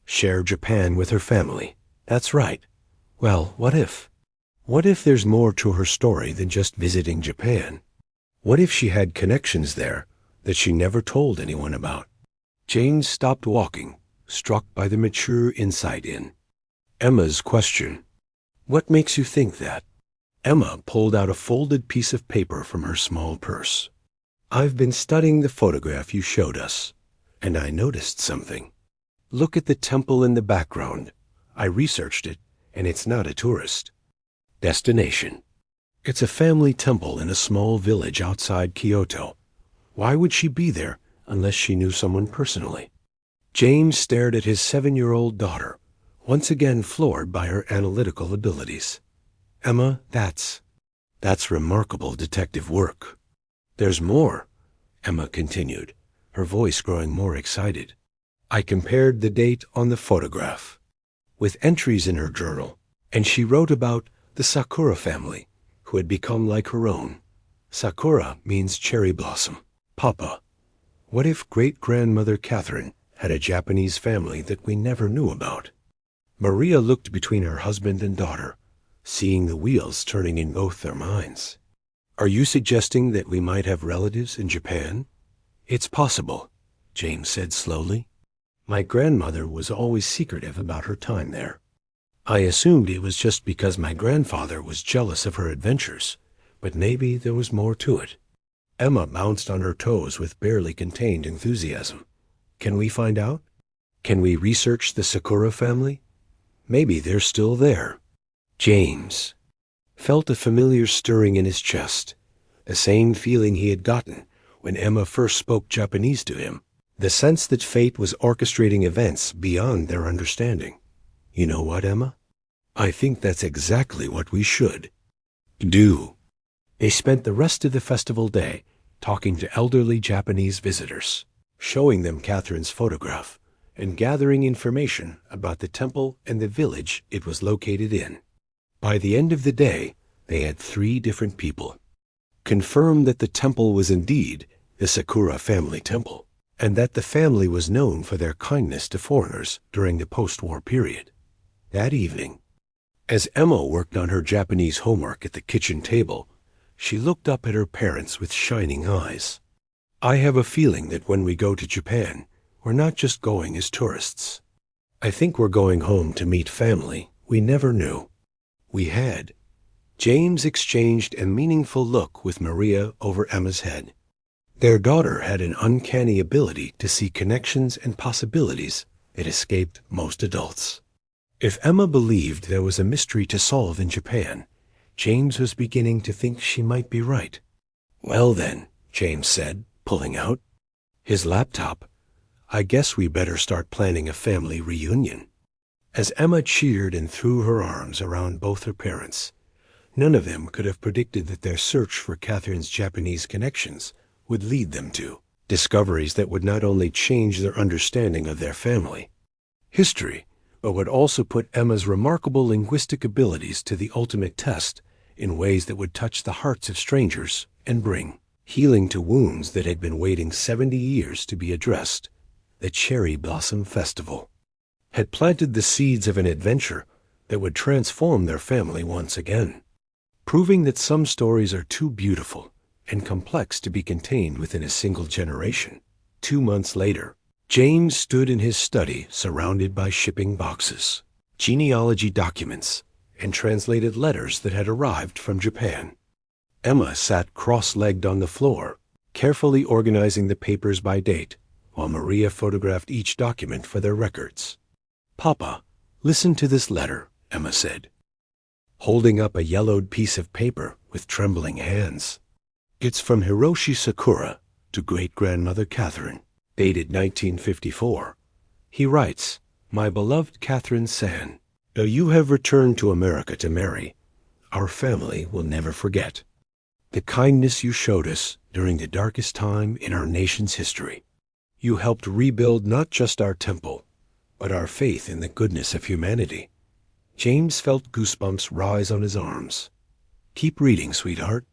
share Japan with her family." "That's right." "Well, what if? What if there's more to her story than just visiting Japan? What if she had connections there that she never told anyone about?" James stopped walking, struck by the mature insight in Emma's question. "What makes you think that?" Emma pulled out a folded piece of paper from her small purse. "I've been studying the photograph you showed us, and I noticed something. Look at the temple in the background. I researched it, and it's not a tourist destination. It's a family temple in a small village outside Kyoto. Why would she be there unless she knew someone personally?" James stared at his 7-year-old daughter, once again floored by her analytical abilities. "Emma, that's remarkable detective work." "There's more," Emma continued, her voice growing more excited. "I compared the date on the photograph with entries in her journal, and she wrote about the Sakura family, who had become like her own. Sakura means cherry blossom. Papa, what if great-grandmother Catherine had a Japanese family that we never knew about?" Maria looked between her husband and daughter, seeing the wheels turning in both their minds. "Are you suggesting that we might have relatives in Japan?" "It's possible," James said slowly. "My grandmother was always secretive about her time there. I assumed it was just because my grandfather was jealous of her adventures, but maybe there was more to it." Emma bounced on her toes with barely contained enthusiasm. "Can we find out? Can we research the Sakura family? Maybe they're still there." James felt a familiar stirring in his chest, the same feeling he had gotten when Emma first spoke Japanese to him, the sense that fate was orchestrating events beyond their understanding. "You know what, Emma? I think that's exactly what we should do." They spent the rest of the festival day talking to elderly Japanese visitors, showing them Catherine's photograph, and gathering information about the temple and the village it was located in. By the end of the day, they had 3 different people confirm that the temple was indeed the Sakura family temple, and that the family was known for their kindness to foreigners during the post-war period. That evening, as Emma worked on her Japanese homework at the kitchen table, she looked up at her parents with shining eyes. "I have a feeling that when we go to Japan, we're not just going as tourists. I think we're going home to meet family we never knew we had." James exchanged a meaningful look with Maria over Emma's head. Their daughter had an uncanny ability to see connections and possibilities that escaped most adults. If Emma believed there was a mystery to solve in Japan, James was beginning to think she might be right. "Well then," James said, pulling out his laptop, "I guess we better start planning a family reunion." As Emma cheered and threw her arms around both her parents, none of them could have predicted that their search for Catherine's Japanese connections would lead them to Discoveries that would not only change their understanding of their family history, but would also put Emma's remarkable linguistic abilities to the ultimate test in ways that would touch the hearts of strangers and bring healing to wounds that had been waiting 70 years to be addressed. The Cherry Blossom Festival had planted the seeds of an adventure that would transform their family once again, proving that some stories are too beautiful and complex to be contained within a single generation. 2 months later, James stood in his study surrounded by shipping boxes, genealogy documents, and translated letters that had arrived from Japan. Emma sat cross-legged on the floor, carefully organizing the papers by date, while Maria photographed each document for their records. "Papa, listen to this letter," Emma said, holding up a yellowed piece of paper with trembling hands. "It's from Hiroshi Sakura to great-grandmother Catherine, dated 1954. He writes, 'My beloved Catherine San, though you have returned to America to marry, our family will never forget the kindness you showed us during the darkest time in our nation's history. You helped rebuild not just our temple, but our faith in the goodness of humanity.'" James felt goosebumps rise on his arms. "Keep reading, sweetheart."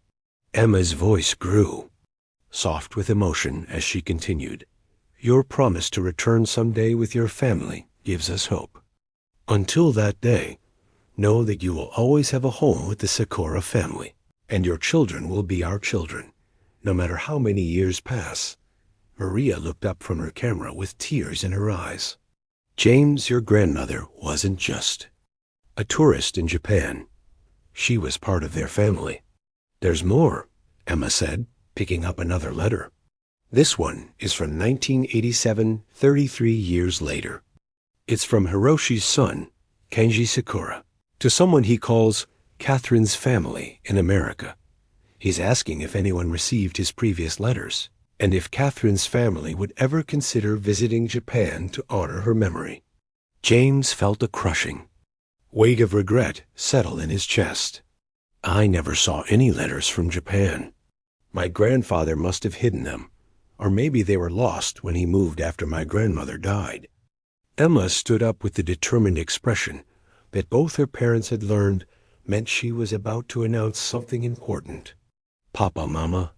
Emma's voice grew, soft with emotion, as she continued, "Your promise to return someday with your family gives us hope. Until that day, know that you will always have a home with the Sakura family, and your children will be our children, no matter how many years pass." Maria looked up from her camera with tears in her eyes. "James, your grandmother wasn't just a tourist in Japan. She was part of their family." "There's more," Emma said, picking up another letter. "This one is from 1987, 33 years later. It's from Hiroshi's son, Kenji Sakura, to someone he calls Catherine's family in America. He's asking if anyone received his previous letters, and if Catherine's family would ever consider visiting Japan to honor her memory." James felt a crushing weight of regret settle in his chest. "I never saw any letters from Japan. My grandfather must have hidden them, or maybe they were lost when he moved after my grandmother died." Emma stood up with the determined expression that both her parents had learned meant she was about to announce something important. "Papa, Mama,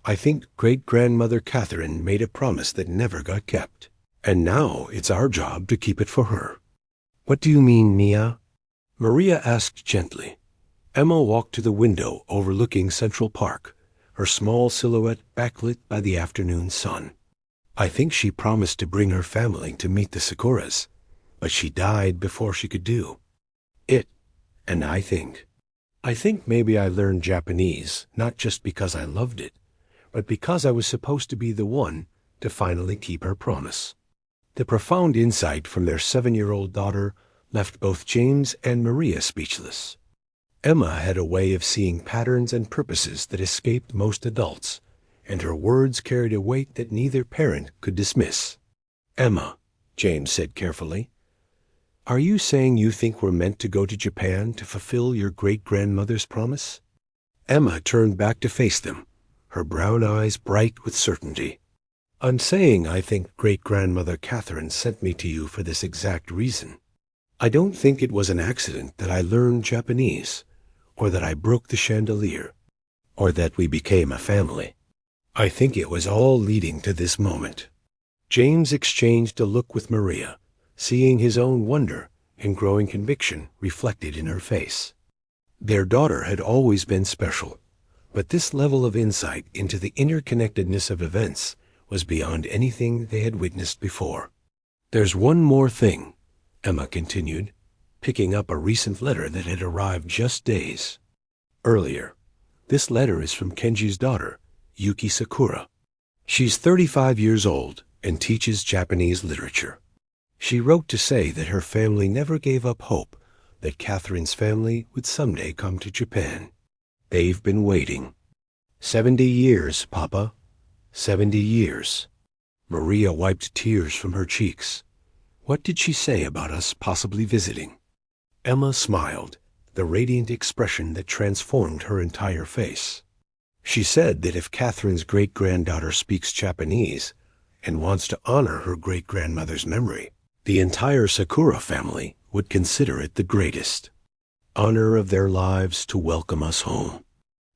I think great-grandmother Catherine made a promise that never got kept, and now it's our job to keep it for her." "What do you mean, Mia?" Maria asked gently. Emma walked to the window overlooking Central Park, her small silhouette backlit by the afternoon sun. "I think she promised to bring her family to meet the Sakuras, but she died before she could do it. And I think maybe I learned Japanese not just because I loved it, but because I was supposed to be the one to finally keep her promise." The profound insight from their 7-year-old daughter left both James and Maria speechless. Emma had a way of seeing patterns and purposes that escaped most adults, and her words carried a weight that neither parent could dismiss. "Emma," James said carefully, "are you saying you think we're meant to go to Japan to fulfill your great-grandmother's promise?" Emma turned back to face them, her brown eyes bright with certainty. "I'm saying I think great-grandmother Catherine sent me to you for this exact reason. I don't think it was an accident that I learned Japanese, or that I broke the chandelier, or that we became a family. I think it was all leading to this moment." James exchanged a look with Maria, seeing his own wonder and growing conviction reflected in her face. Their daughter had always been special, but this level of insight into the interconnectedness of events was beyond anything they had witnessed before. "There's one more thing," Emma continued, picking up a recent letter that had arrived just days earlier. "This letter is from Kenji's daughter, Yuki Sakura. She's 35 years old and teaches Japanese literature. She wrote to say that her family never gave up hope that Catherine's family would someday come to Japan. They've been waiting. 70 years, Papa. 70 years." Maria wiped tears from her cheeks. "What did she say about us possibly visiting?" Emma smiled, the radiant expression that transformed her entire face. She said that if Catherine's great-granddaughter speaks Japanese and wants to honor her great-grandmother's memory, the entire Sakura family would consider it the greatest honor of their lives to welcome us home.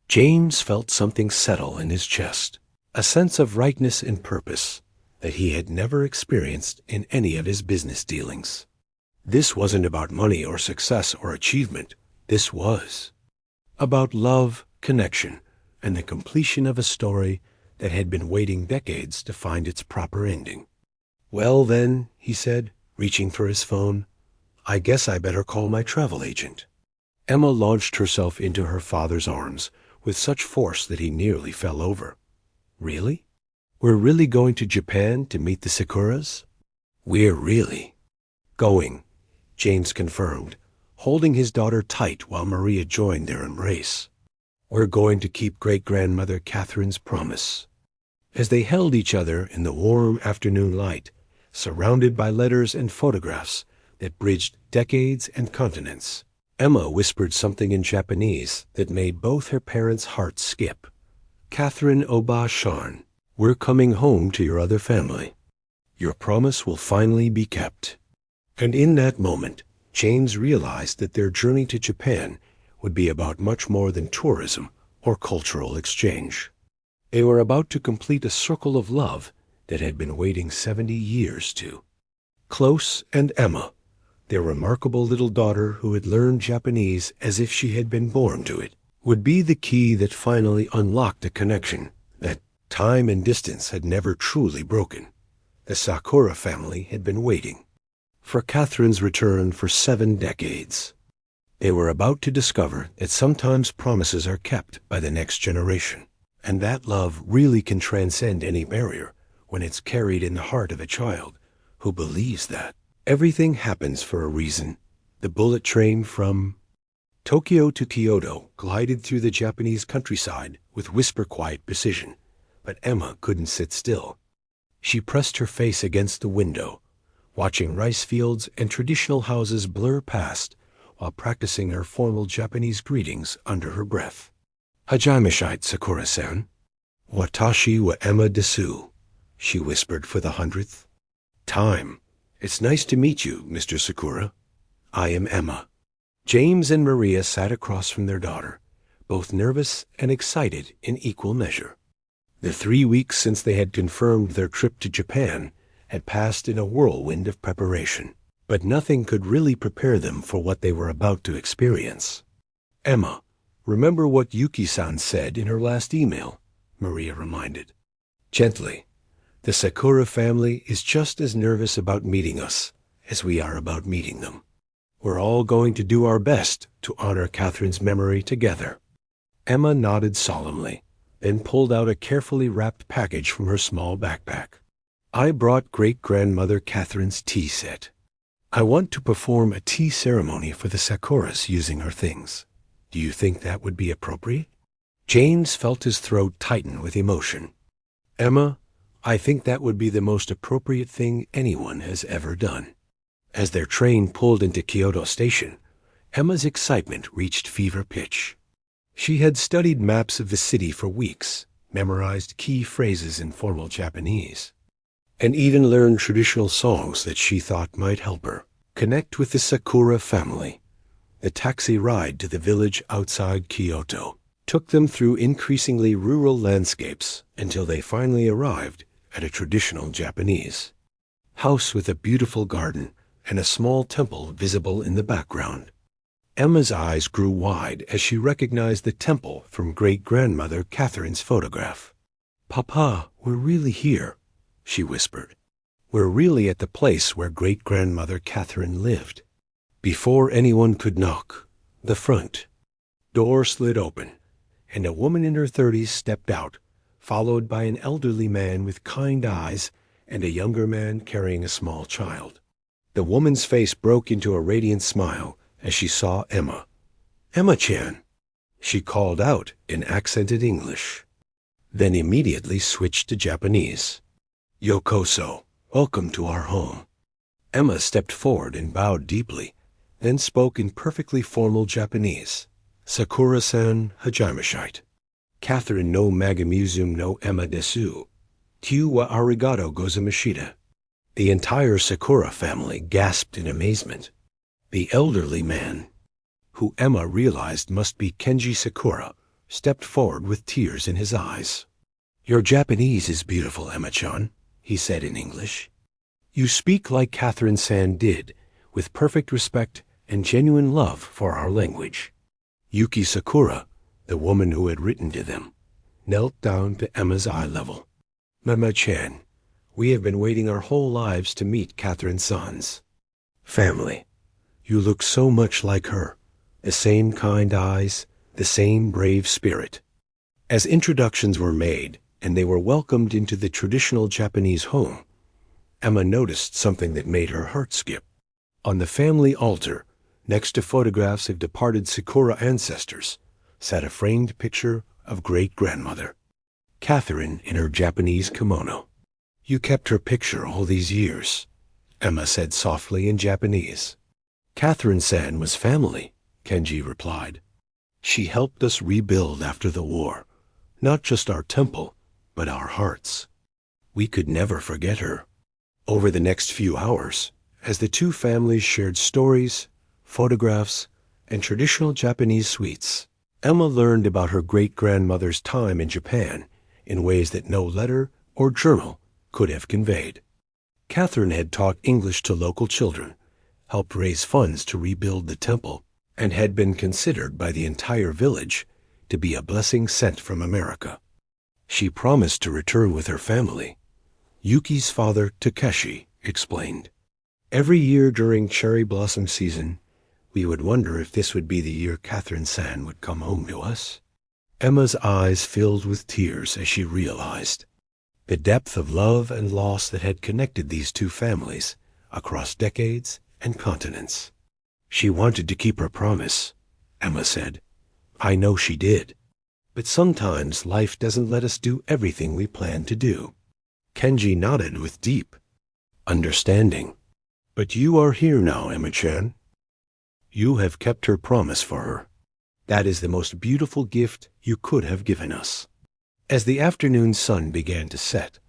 James felt something settle in his chest, a sense of rightness and purpose that he had never experienced in any of his business dealings. This wasn't about money or success or achievement. This was about love, connection, and the completion of a story that had been waiting decades to find its proper ending. "Well then," he said, reaching for his phone, "I guess I better call my travel agent." Emma launched herself into her father's arms with such force that he nearly fell over. "Really? We're really going to Japan to meet the Sakuras?" "We're really going," James confirmed, holding his daughter tight while Maria joined their embrace. "We're going to keep great-grandmother Catherine's promise." As they held each other in the warm afternoon light, surrounded by letters and photographs that bridged decades and continents, Emma whispered something in Japanese that made both her parents' hearts skip. "Catherine Oba-shan, we're coming home to your other family. Your promise will finally be kept." And in that moment, James realized that their journey to Japan would be about much more than tourism or cultural exchange. They were about to complete a circle of love that had been waiting 70 years to. Close and Emma, their remarkable little daughter who had learned Japanese as if she had been born to it, would be the key that finally unlocked a connection that time and distance had never truly broken. The Sakura family had been waiting for Catherine's return for 7 decades. They were about to discover that sometimes promises are kept by the next generation, and that love really can transcend any barrier when it's carried in the heart of a child who believes that everything happens for a reason. The bullet train from Tokyo to Kyoto glided through the Japanese countryside with whisper-quiet precision, but Emma couldn't sit still. She pressed her face against the window, watching rice fields and traditional houses blur past while practicing her formal Japanese greetings under her breath. "Hajimeshite, Sakura-san. Watashi wa Emma desu," she whispered for the 100th time. "It's nice to meet you, Mr. Sakura. I am Emma." James and Maria sat across from their daughter, both nervous and excited in equal measure. The 3 weeks since they had confirmed their trip to Japan had passed in a whirlwind of preparation, but nothing could really prepare them for what they were about to experience. "Emma, remember what Yuki-san said in her last email," Maria reminded. Gently, "The Sakura family is just as nervous about meeting us as we are about meeting them. We're all going to do our best to honor Catherine's memory together." Emma nodded solemnly, then pulled out a carefully wrapped package from her small backpack. "I brought great-grandmother Catherine's tea set. I want to perform a tea ceremony for the Sakuras using her things. Do you think that would be appropriate?" James felt his throat tighten with emotion. "Emma, I think that would be the most appropriate thing anyone has ever done." As their train pulled into Kyoto Station, Emma's excitement reached fever pitch. She had studied maps of the city for weeks, memorized key phrases in formal Japanese, and even learned traditional songs that she thought might help her connect with the Sakura family. The taxi ride to the village outside Kyoto took them through increasingly rural landscapes until they finally arrived at a traditional Japanese house with a beautiful garden and a small temple visible in the background. Emma's eyes grew wide as she recognized the temple from great-grandmother Catherine's photograph. "Papa, we're really here," she whispered. "We're really at the place where great-grandmother Catherine lived." Before anyone could knock, the front door slid open, and a woman in her 30s stepped out, followed by an elderly man with kind eyes and a younger man carrying a small child. The woman's face broke into a radiant smile as she saw Emma. "Emma-chan," she called out in accented English, then immediately switched to Japanese. "Yokoso, welcome to our home." Emma stepped forward and bowed deeply, then spoke in perfectly formal Japanese. "Sakura-san, hajimeshite." Catherine no magamusum no Emma desu. Tu wa arigato gozamashita. The entire Sakura family gasped in amazement. The elderly man, who Emma realized must be Kenji Sakura, stepped forward with tears in his eyes. "Your Japanese is beautiful, Emma-chan," he said in English. "You speak like Catherine-san did, with perfect respect and genuine love for our language." Yuki Sakura, the woman who had written to them, knelt down to Emma's eye level. "Mama-chan, we have been waiting our whole lives to meet Catherine-san's family. You look so much like her, the same kind eyes, the same brave spirit." As introductions were made and they were welcomed into the traditional Japanese home, Emma noticed something that made her heart skip. On the family altar, next to photographs of departed Sakura ancestors, sat a framed picture of great-grandmother, Catherine in her Japanese kimono. "You kept her picture all these years," Emma said softly in Japanese. "Catherine-san was family," Kenji replied. "She helped us rebuild after the war, not just our temple, but our hearts. We could never forget her." Over the next few hours, as the two families shared stories, photographs, and traditional Japanese sweets, Emma learned about her great-grandmother's time in Japan in ways that no letter or journal could have conveyed. Catherine had taught English to local children, helped raise funds to rebuild the temple, and had been considered by the entire village to be a blessing sent from America. She promised to return with her family. Yuki's father, Takeshi, explained. "Every year during cherry blossom season, we would wonder if this would be the year Catherine-san would come home to us." Emma's eyes filled with tears as she realized the depth of love and loss that had connected these two families across decades and continents. "She wanted to keep her promise," Emma said. "I know she did. But sometimes life doesn't let us do everything we plan to do." Kenji nodded with deep understanding. "But you are here now, Emma-chan. You have kept her promise for her. That is the most beautiful gift you could have given us." As the afternoon sun began to set,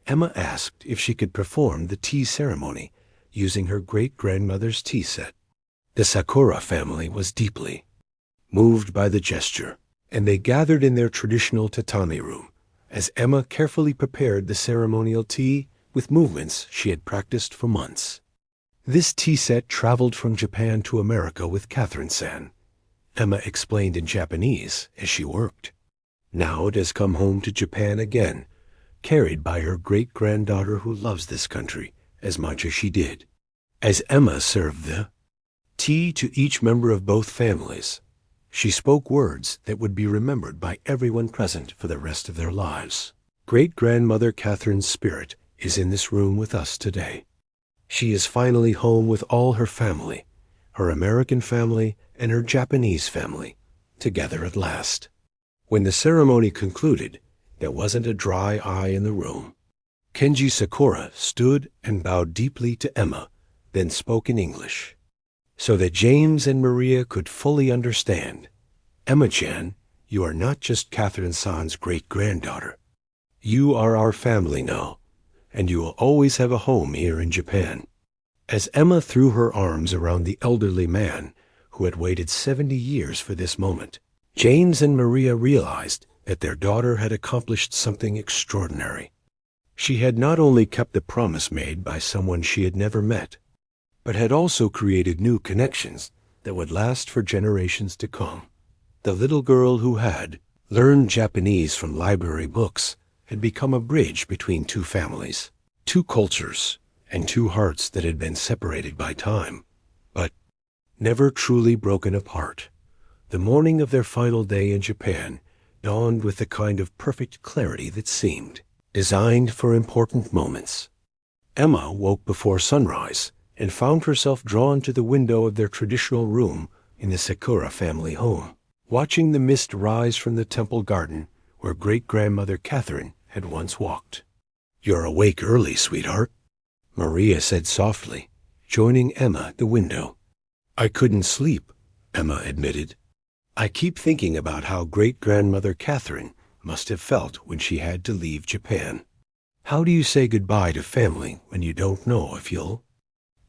Emma asked if she could perform the tea ceremony using her great-grandmother's tea set. The Sakura family was deeply moved by the gesture, and they gathered in their traditional tatami room as Emma carefully prepared the ceremonial tea with movements she had practiced for months. "This tea set traveled from Japan to America with Catherine-san," Emma explained in Japanese as she worked. "Now it has come home to Japan again, carried by her great-granddaughter who loves this country as much as she did." As Emma served the tea to each member of both families, she spoke words that would be remembered by everyone present for the rest of their lives. "Great-grandmother Catherine's spirit is in this room with us today. She is finally home with all her family, her American family and her Japanese family, together at last." When the ceremony concluded, there wasn't a dry eye in the room. Kenji Sakura stood and bowed deeply to Emma, then spoke in English, so that James and Maria could fully understand. "Emma-chan, you are not just Catherine-san's great-granddaughter. You are our family now, and you will always have a home here in Japan." As Emma threw her arms around the elderly man who had waited 70 years for this moment, James and Maria realized that their daughter had accomplished something extraordinary. She had not only kept the promise made by someone she had never met, but had also created new connections that would last for generations to come. The little girl who had learned Japanese from library books had become a bridge between two families, two cultures, and two hearts that had been separated by time, but never truly broken apart. The morning of their final day in Japan dawned with the kind of perfect clarity that seemed designed for important moments. Emma woke before sunrise and found herself drawn to the window of their traditional room in the Sakura family home, watching the mist rise from the temple garden where great-grandmother Catherine had once walked. "You're awake early, sweetheart," Maria said softly, joining Emma at the window. "I couldn't sleep," Emma admitted. "I keep thinking about how great-grandmother Catherine must have felt when she had to leave Japan. How do you say goodbye to family when you don't know if you'll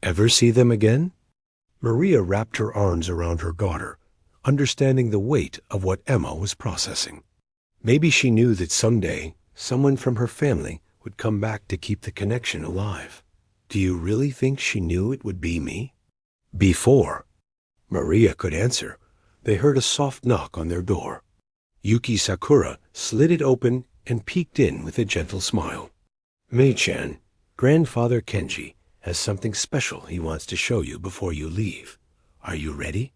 ever see them again? Maria wrapped her arms around her daughter, understanding the weight of what Emma was processing. Maybe she knew that someday someone from her family would come back to keep the connection alive. Do you really think she knew it would be me? Before Maria could answer, they heard a soft knock on their door. Yuki Sakura slid it open and peeked in with a gentle smile. Mei-chan, Grandfather Kenji has something special he wants to show you before you leave. Are you ready?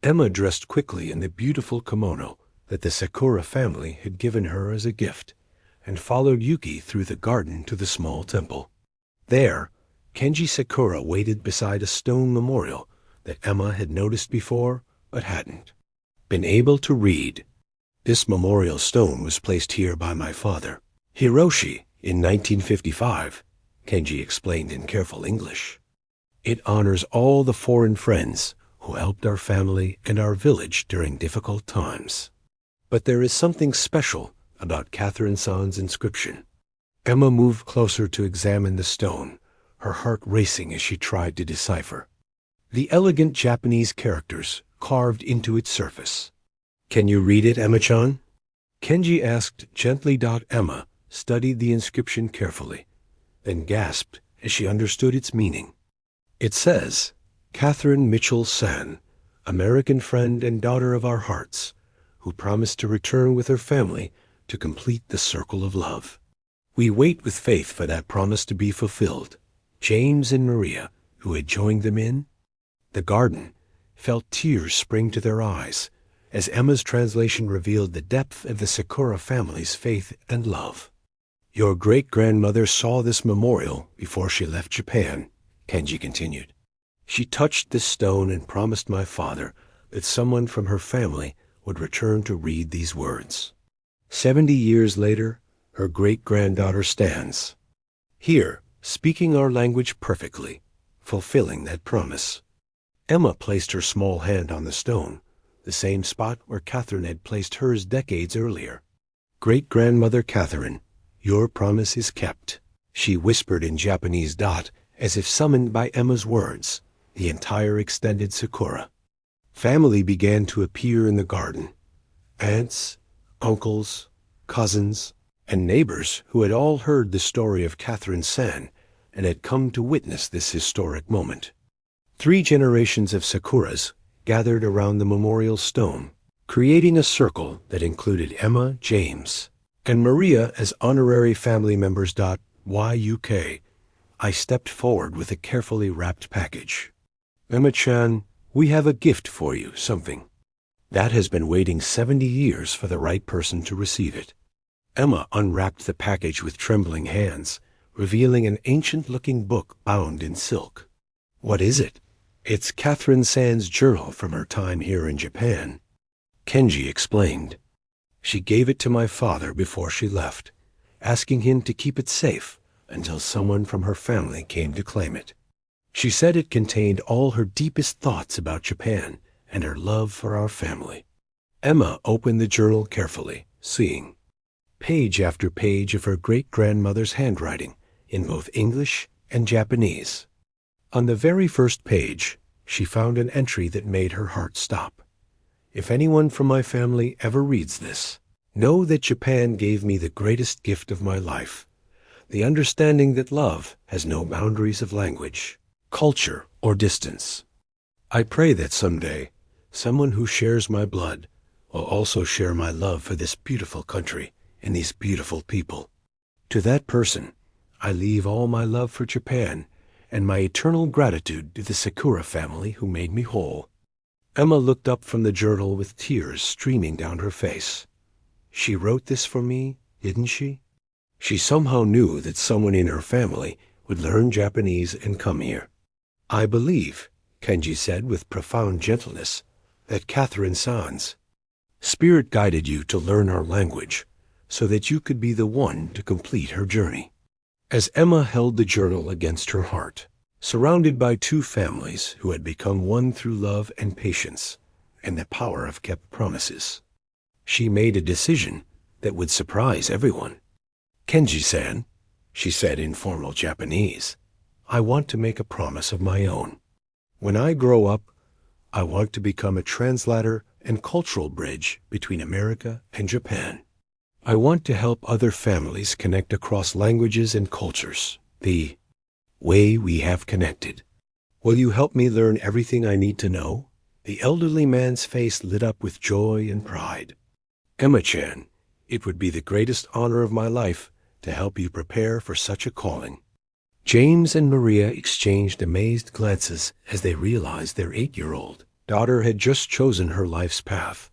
Emma dressed quickly in the beautiful kimono that the Sakura family had given her as a gift and followed Yuki through the garden to the small temple. There, Kenji Sakura waited beside a stone memorial that Emma had noticed before but hadn't been able to read. This memorial stone was placed here by my father, Hiroshi, in 1955, Kenji explained in careful English. It honors all the foreign friends who helped our family and our village during difficult times. But there is something special about Catherine-san's inscription. Emma moved closer to examine the stone, her heart racing as she tried to decipher the elegant Japanese characters carved into its surface. Can you read it, Emma-chan? Kenji asked gently. Emma studied the inscription carefully, then gasped as she understood its meaning. It says, Catherine Mitchell-san, American friend and daughter of our hearts, who promised to return with her family to complete the circle of love. We wait with faith for that promise to be fulfilled. James and Maria, who had joined them in the garden, felt tears spring to their eyes as Emma's translation revealed the depth of the Sakura family's faith and love. Your great-grandmother saw this memorial before she left Japan, Kenji continued. She touched this stone and promised my father that someone from her family would return to read these words. 70 years later, her great-granddaughter stands here, speaking our language perfectly, fulfilling that promise. Emma placed her small hand on the stone, the same spot where Catherine had placed hers decades earlier. Great-grandmother Catherine, your promise is kept, she whispered in Japanese. As if summoned by Emma's words, the entire extended Sakura family began to appear in the garden. Aunts, uncles, cousins, and neighbors who had all heard the story of Catherine-san and had come to witness this historic moment. 3 generations of Sakuras gathered around the memorial stone, creating a circle that included Emma, James, and Maria as honorary family members. YUK. I stepped forward with a carefully wrapped package. Emma-chan, we have a gift for you, something that has been waiting 70 years for the right person to receive it. Emma unwrapped the package with trembling hands, revealing an ancient-looking book bound in silk. What is it? It's Catherine-san's journal from her time here in Japan, Kenji explained. She gave it to my father before she left, asking him to keep it safe until someone from her family came to claim it. She said it contained all her deepest thoughts about Japan and her love for our family. Emma opened the journal carefully, seeing page after page of her great-grandmother's handwriting in both English and Japanese. On the very first page, she found an entry that made her heart stop. If anyone from my family ever reads this, know that Japan gave me the greatest gift of my life, the understanding that love has no boundaries of language, culture, or distance. I pray that someday, someone who shares my blood will also share my love for this beautiful country and these beautiful people. To that person, I leave all my love for Japan and my eternal gratitude to the Sakura family who made me whole. Emma looked up from the journal with tears streaming down her face. She wrote this for me, didn't she? She somehow knew that someone in her family would learn Japanese and come here. I believe, Kenji said with profound gentleness, that Catherine-san's spirit guided you to learn our language so that you could be the one to complete her journey. As Emma held the journal against her heart, surrounded by 2 families who had become one through love and patience and the power of kept promises, she made a decision that would surprise everyone. "Kenji-san," she said in formal Japanese, "I want to make a promise of my own. When I grow up, I want to become a translator and cultural bridge between America and Japan. I want to help other families connect across languages and cultures, the way we have connected. Will you help me learn everything I need to know?" The elderly man's face lit up with joy and pride. "Emma-chan, it would be the greatest honor of my life to help you prepare for such a calling." James and Maria exchanged amazed glances as they realized their 8-year-old daughter had just chosen her life's path,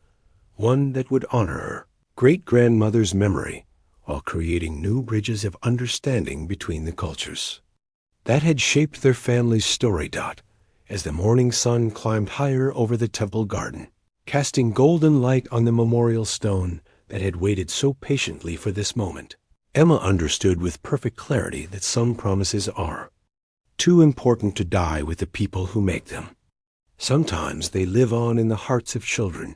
one that would honor her great-grandmother's memory while creating new bridges of understanding between the cultures. That had shaped their family's story. As the morning sun climbed higher over the temple garden, casting golden light on the memorial stone that had waited so patiently for this moment, Emma understood with perfect clarity that some promises are too important to die with the people who make them. Sometimes they live on in the hearts of children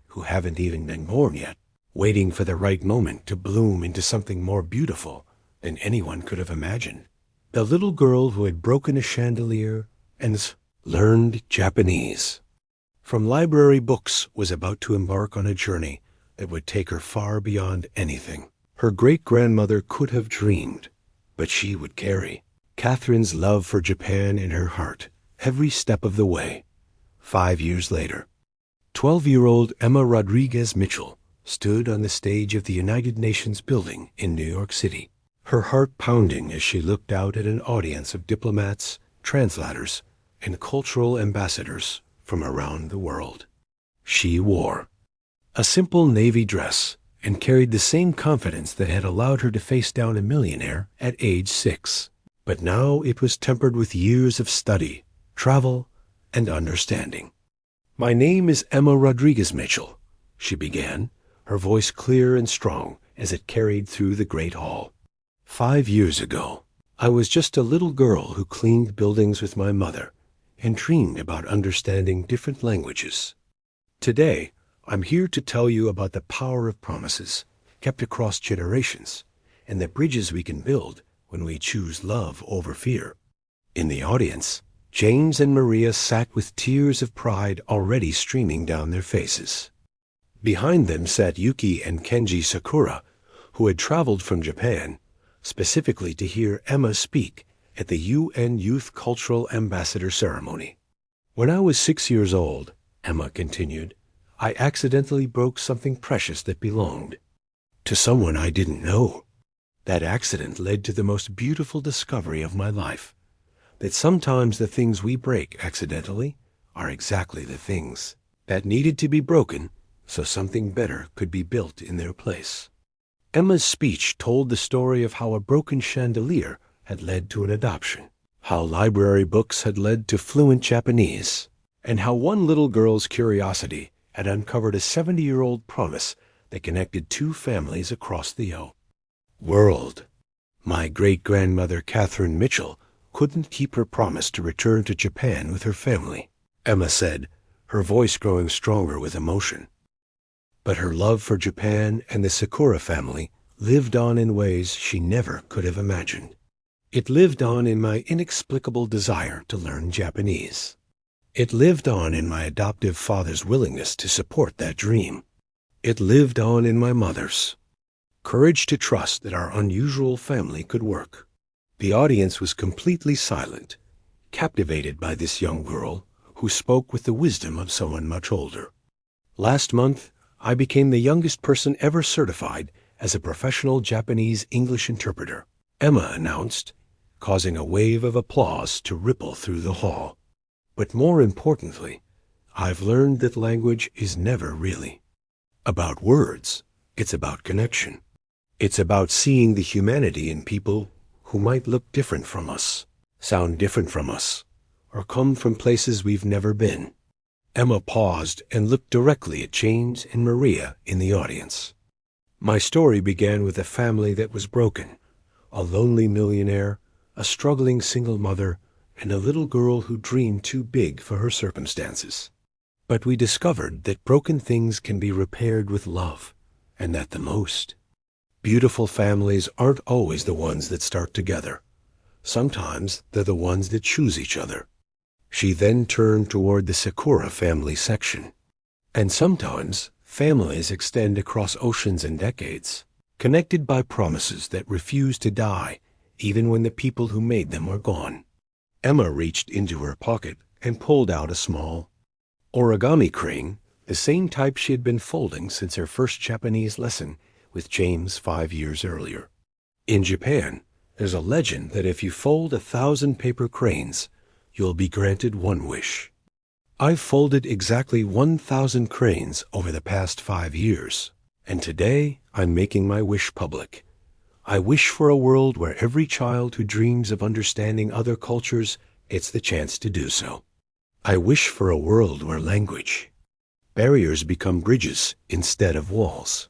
who haven't even been born yet, waiting for the right moment to bloom into something more beautiful than anyone could have imagined. The little girl who had broken a chandelier and learned Japanese from library books was about to embark on a journey that would take her far beyond anything her great-grandmother could have dreamed. But she would carry Catherine's love for Japan in her heart every step of the way. 5 years later, 12-year-old Emma Rodriguez Mitchell stood on the stage of the United Nations building in New York City, her heart pounding as she looked out at an audience of diplomats, translators, and cultural ambassadors from around the world. She wore a simple navy dress and carried the same confidence that had allowed her to face down a millionaire at age 6. But now it was tempered with years of study, travel, and understanding. "My name is Emma Rodriguez Mitchell," she began, her voice clear and strong as it carried through the great hall. "5 years ago, I was just a little girl who cleaned buildings with my mother and dreamed about understanding different languages. Today, I'm here to tell you about the power of promises kept across generations and the bridges we can build when we choose love over fear." In the audience, James and Maria sat with tears of pride already streaming down their faces. Behind them sat Yuki and Kenji Sakura, who had traveled from Japan specifically to hear Emma speak at the UN Youth Cultural Ambassador ceremony. "When I was 6 years old," Emma continued, "I accidentally broke something precious that belonged to someone I didn't know. That accident led to the most beautiful discovery of my life, that sometimes the things we break accidentally are exactly the things that needed to be broken so something better could be built in their place." Emma's speech told the story of how a broken chandelier had led to an adoption, how library books had led to fluent Japanese, and how one little girl's curiosity had uncovered a 70-year-old promise that connected 2 families across the world. My great-grandmother Catherine Mitchell couldn't keep her promise to return to Japan with her family, Emma said, her voice growing stronger with emotion. But her love for Japan and the Sakura family lived on in ways she never could have imagined. It lived on in my inexplicable desire to learn Japanese. It lived on in my adoptive father's willingness to support that dream. It lived on in my mother's courage to trust that our unusual family could work. The audience was completely silent, captivated by this young girl who spoke with the wisdom of someone much older. "Last month, I became the youngest person ever certified as a professional Japanese English interpreter," Emma announced, causing a wave of applause to ripple through the hall. "But more importantly, I've learned that language is never really about words. It's about connection. It's about seeing the humanity in people who might look different from us, sound different from us, or come from places we've never been." Emma paused and looked directly at James and Maria in the audience. "My story began with a family that was broken, a lonely millionaire, a struggling single mother, and a little girl who dreamed too big for her circumstances. But we discovered that broken things can be repaired with love, and that the most. Beautiful families aren't always the ones that start together. Sometimes they're the ones that choose each other. She then turned toward the Sakura family section. And sometimes families extend across oceans and decades, connected by promises that refuse to die even when the people who made them are gone. Emma reached into her pocket and pulled out a small origami crane, the same type she had been folding since her first Japanese lesson with James 5 years earlier. In Japan, there's a legend that if you fold 1,000 paper cranes, you'll be granted one wish. I've folded exactly 1,000 cranes over the past 5 years, and today I'm making my wish public. I wish for a world where every child who dreams of understanding other cultures gets the chance to do so. I wish for a world where barriers become bridges instead of walls.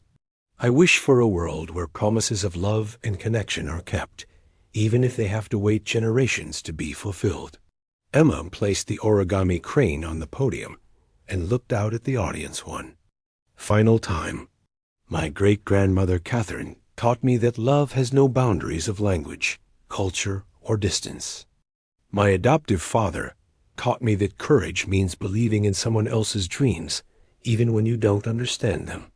I wish for a world where promises of love and connection are kept, even if they have to wait generations to be fulfilled. Emma placed the origami crane on the podium and looked out at the audience one final time. My great-grandmother Catherine taught me that love has no boundaries of language, culture, or distance. My adoptive father taught me that courage means believing in someone else's dreams, even when you don't understand them.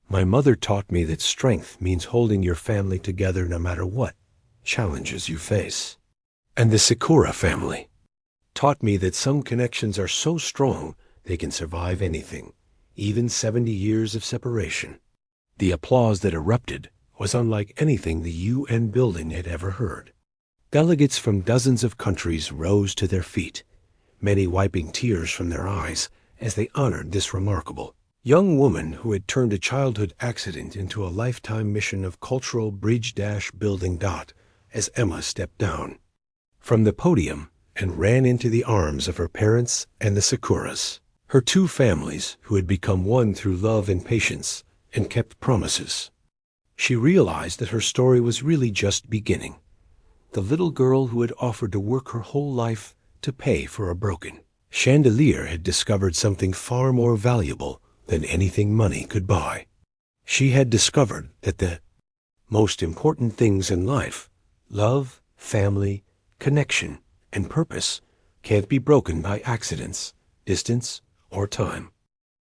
My mother taught me that strength means holding your family together no matter what challenges you face. And the Sakura family taught me that some connections are so strong they can survive anything, even 70 years of separation. The applause that erupted was unlike anything the UN building had ever heard. Delegates from dozens of countries rose to their feet, many wiping tears from their eyes as they honored this remarkable young woman who had turned a childhood accident into a lifetime mission of cultural bridge-building. As Emma stepped down from the podium and ran into the arms of her parents and the Sakuras, her two families who had become one through love and patience and kept promises. She realized that her story was really just beginning. The little girl who had offered to work her whole life to pay for a broken chandelier had discovered something far more valuable than anything money could buy. She had discovered that the most important things in life, love, family, connection, and purpose, can't be broken by accidents, distance, or time.